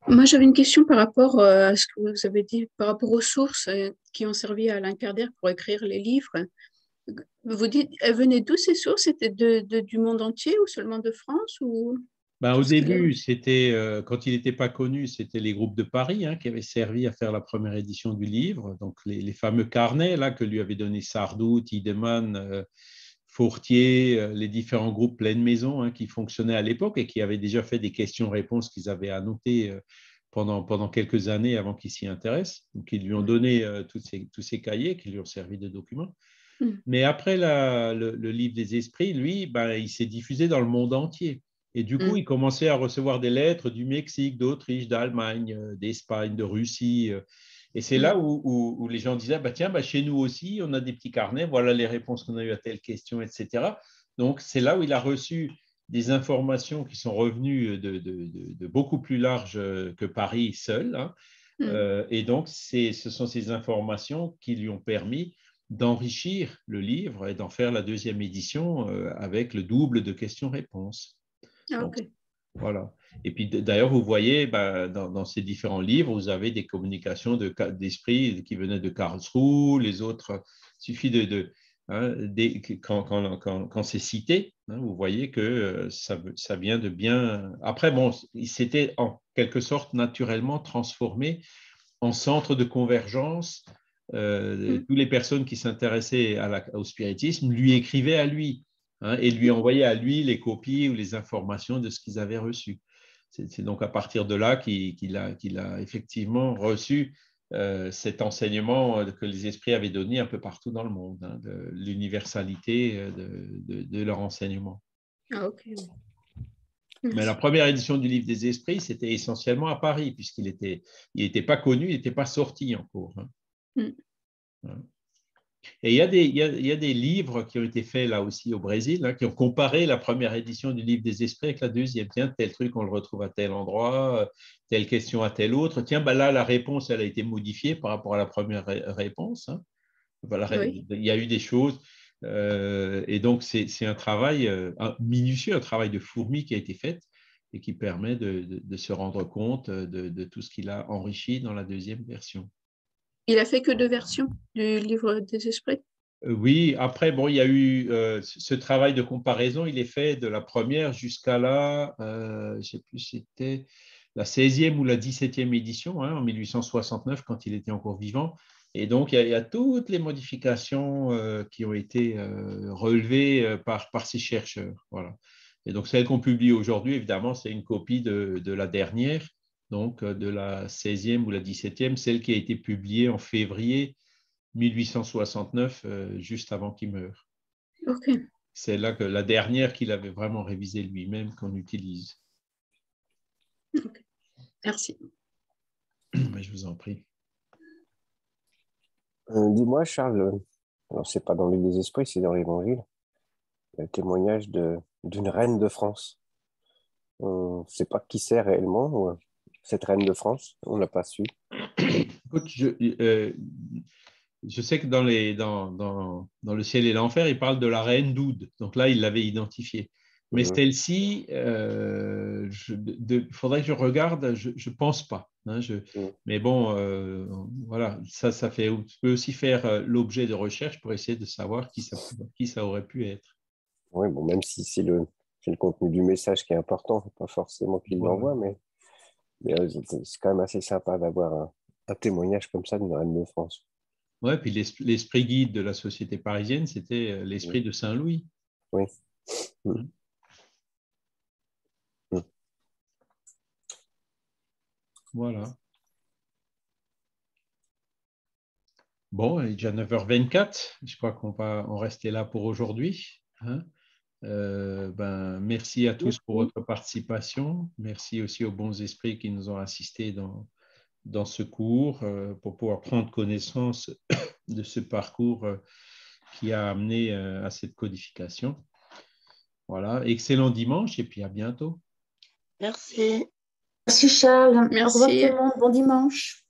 moi j'avais une question par rapport à ce que vous avez dit, par rapport aux sources qui ont servi à Alain Kardec pour écrire les livres. Vous dites, elles venaient d'où ces sources? C'était du monde entier ou seulement de France ou Ben, tout au ce qu'il a début, reçu? c'était, quand il n'était pas connu, c'était les groupes de Paris qui avaient servi à faire la première édition du livre. Donc, les fameux carnets là, que lui avaient donné Sardou, Tiedemann, Fortier, les différents groupes pleine maison qui fonctionnaient à l'époque et qui avaient déjà fait des questions-réponses qu'ils avaient annotées pendant quelques années avant qu'ils s'y intéressent. Donc, ils lui ont donné tous ces cahiers qui lui ont servi de documents. Mm. Mais après le livre des esprits, lui, ben, il s'est diffusé dans le monde entier. Et du coup, Mm. il commençait à recevoir des lettres du Mexique, d'Autriche, d'Allemagne, d'Espagne, de Russie. Et c'est là où les gens disaient, bah, tiens, bah, chez nous aussi, on a des petits carnets, voilà les réponses qu'on a eues à telle question, etc. Donc, c'est là où il a reçu des informations qui sont revenues de beaucoup plus large que Paris seul. Et donc, ce sont ces informations qui lui ont permis d'enrichir le livre et d'en faire la deuxième édition avec le double de questions-réponses. Ah, Donc, ok. voilà. Et puis d'ailleurs, vous voyez, dans ces différents livres, vous avez des communications d'esprit qui venaient de Karlsruhe, les autres, il suffit quand c'est cité, vous voyez que ça vient de bien. Après, bon, il s'était en quelque sorte naturellement transformé en centre de convergence. Mm. Toutes les personnes qui s'intéressaient au spiritisme lui écrivaient à lui et lui envoyaient à lui les copies ou les informations de ce qu'ils avaient reçu. C'est donc à partir de là qu'il a effectivement reçu cet enseignement que les esprits avaient donné un peu partout dans le monde, de l'universalité de leur enseignement. Ah, ok. Mais la Merci. première édition du Livre des Esprits, c'était essentiellement à Paris, puisqu'il n'était pas connu, il n'était pas sorti encore. Mm. Et il y a des livres qui ont été faits là aussi au Brésil, qui ont comparé la première édition du Livre des Esprits avec la deuxième. Tiens, tel truc, on le retrouve à tel endroit, telle question à tel autre. Tiens, ben là, la réponse, elle a été modifiée par rapport à la première réponse. Voilà, Oui. il y a eu des choses. Et donc, c'est un travail minutieux, un travail de fourmi qui a été fait et qui permet de se rendre compte de tout ce qu'il a enrichi dans la deuxième version. Il a fait que 2 versions du livre des esprits. Oui, après, bon, il y a eu ce travail de comparaison, il est fait de la première jusqu'à je ne sais plus si c'était la 16e ou la 17e édition, en 1869, quand il était encore vivant. Et donc, il y a toutes les modifications qui ont été relevées par ces chercheurs. Voilà. Et donc, celle qu'on publie aujourd'hui, évidemment, c'est une copie de la dernière, donc de la 16e ou la 17e, celle qui a été publiée en février 1869, juste avant qu'il meure. Ok. C'est là que la dernière qu'il avait vraiment révisée lui-même qu'on utilise. Ok. Merci. Mais je vous en prie. Dis-moi, Charles, alors c'est pas dans l'île des esprits, c'est dans l'Évangile, le témoignage d'une reine de France. On ne sait pas qui c'est réellement, cette reine de France, on n'a pas su. Écoute, je sais que dans Le ciel et l'enfer, il parle de la reine d'Oud. Donc là, il l'avait identifiée. Mais Mhm. celle-ci, faudrait que je regarde, je ne pense pas. Mhm. Mais bon, voilà, ça peut aussi faire l'objet de recherche pour essayer de savoir qui ça aurait pu être. Oui, bon, même si c'est le contenu du message qui est important, pas forcément qu'il Voilà. l'envoie, mais c'est quand même assez sympa d'avoir un témoignage comme ça d'une reine de France. Ouais, puis l'esprit guide de la société parisienne, c'était Mhm. l'esprit de Saint-Louis. Oui. Mhm. Mhm. Voilà. Bon, il est déjà 9h24. Je crois qu'on va en rester là pour aujourd'hui. Merci à tous pour Merci. votre participation. Merci aussi aux bons esprits qui nous ont assistés dans ce cours pour pouvoir prendre connaissance de ce parcours qui a amené à cette codification. Voilà, excellent dimanche et puis à bientôt. Merci. Merci Charles. Au revoir tout Merci. le monde. Bon dimanche.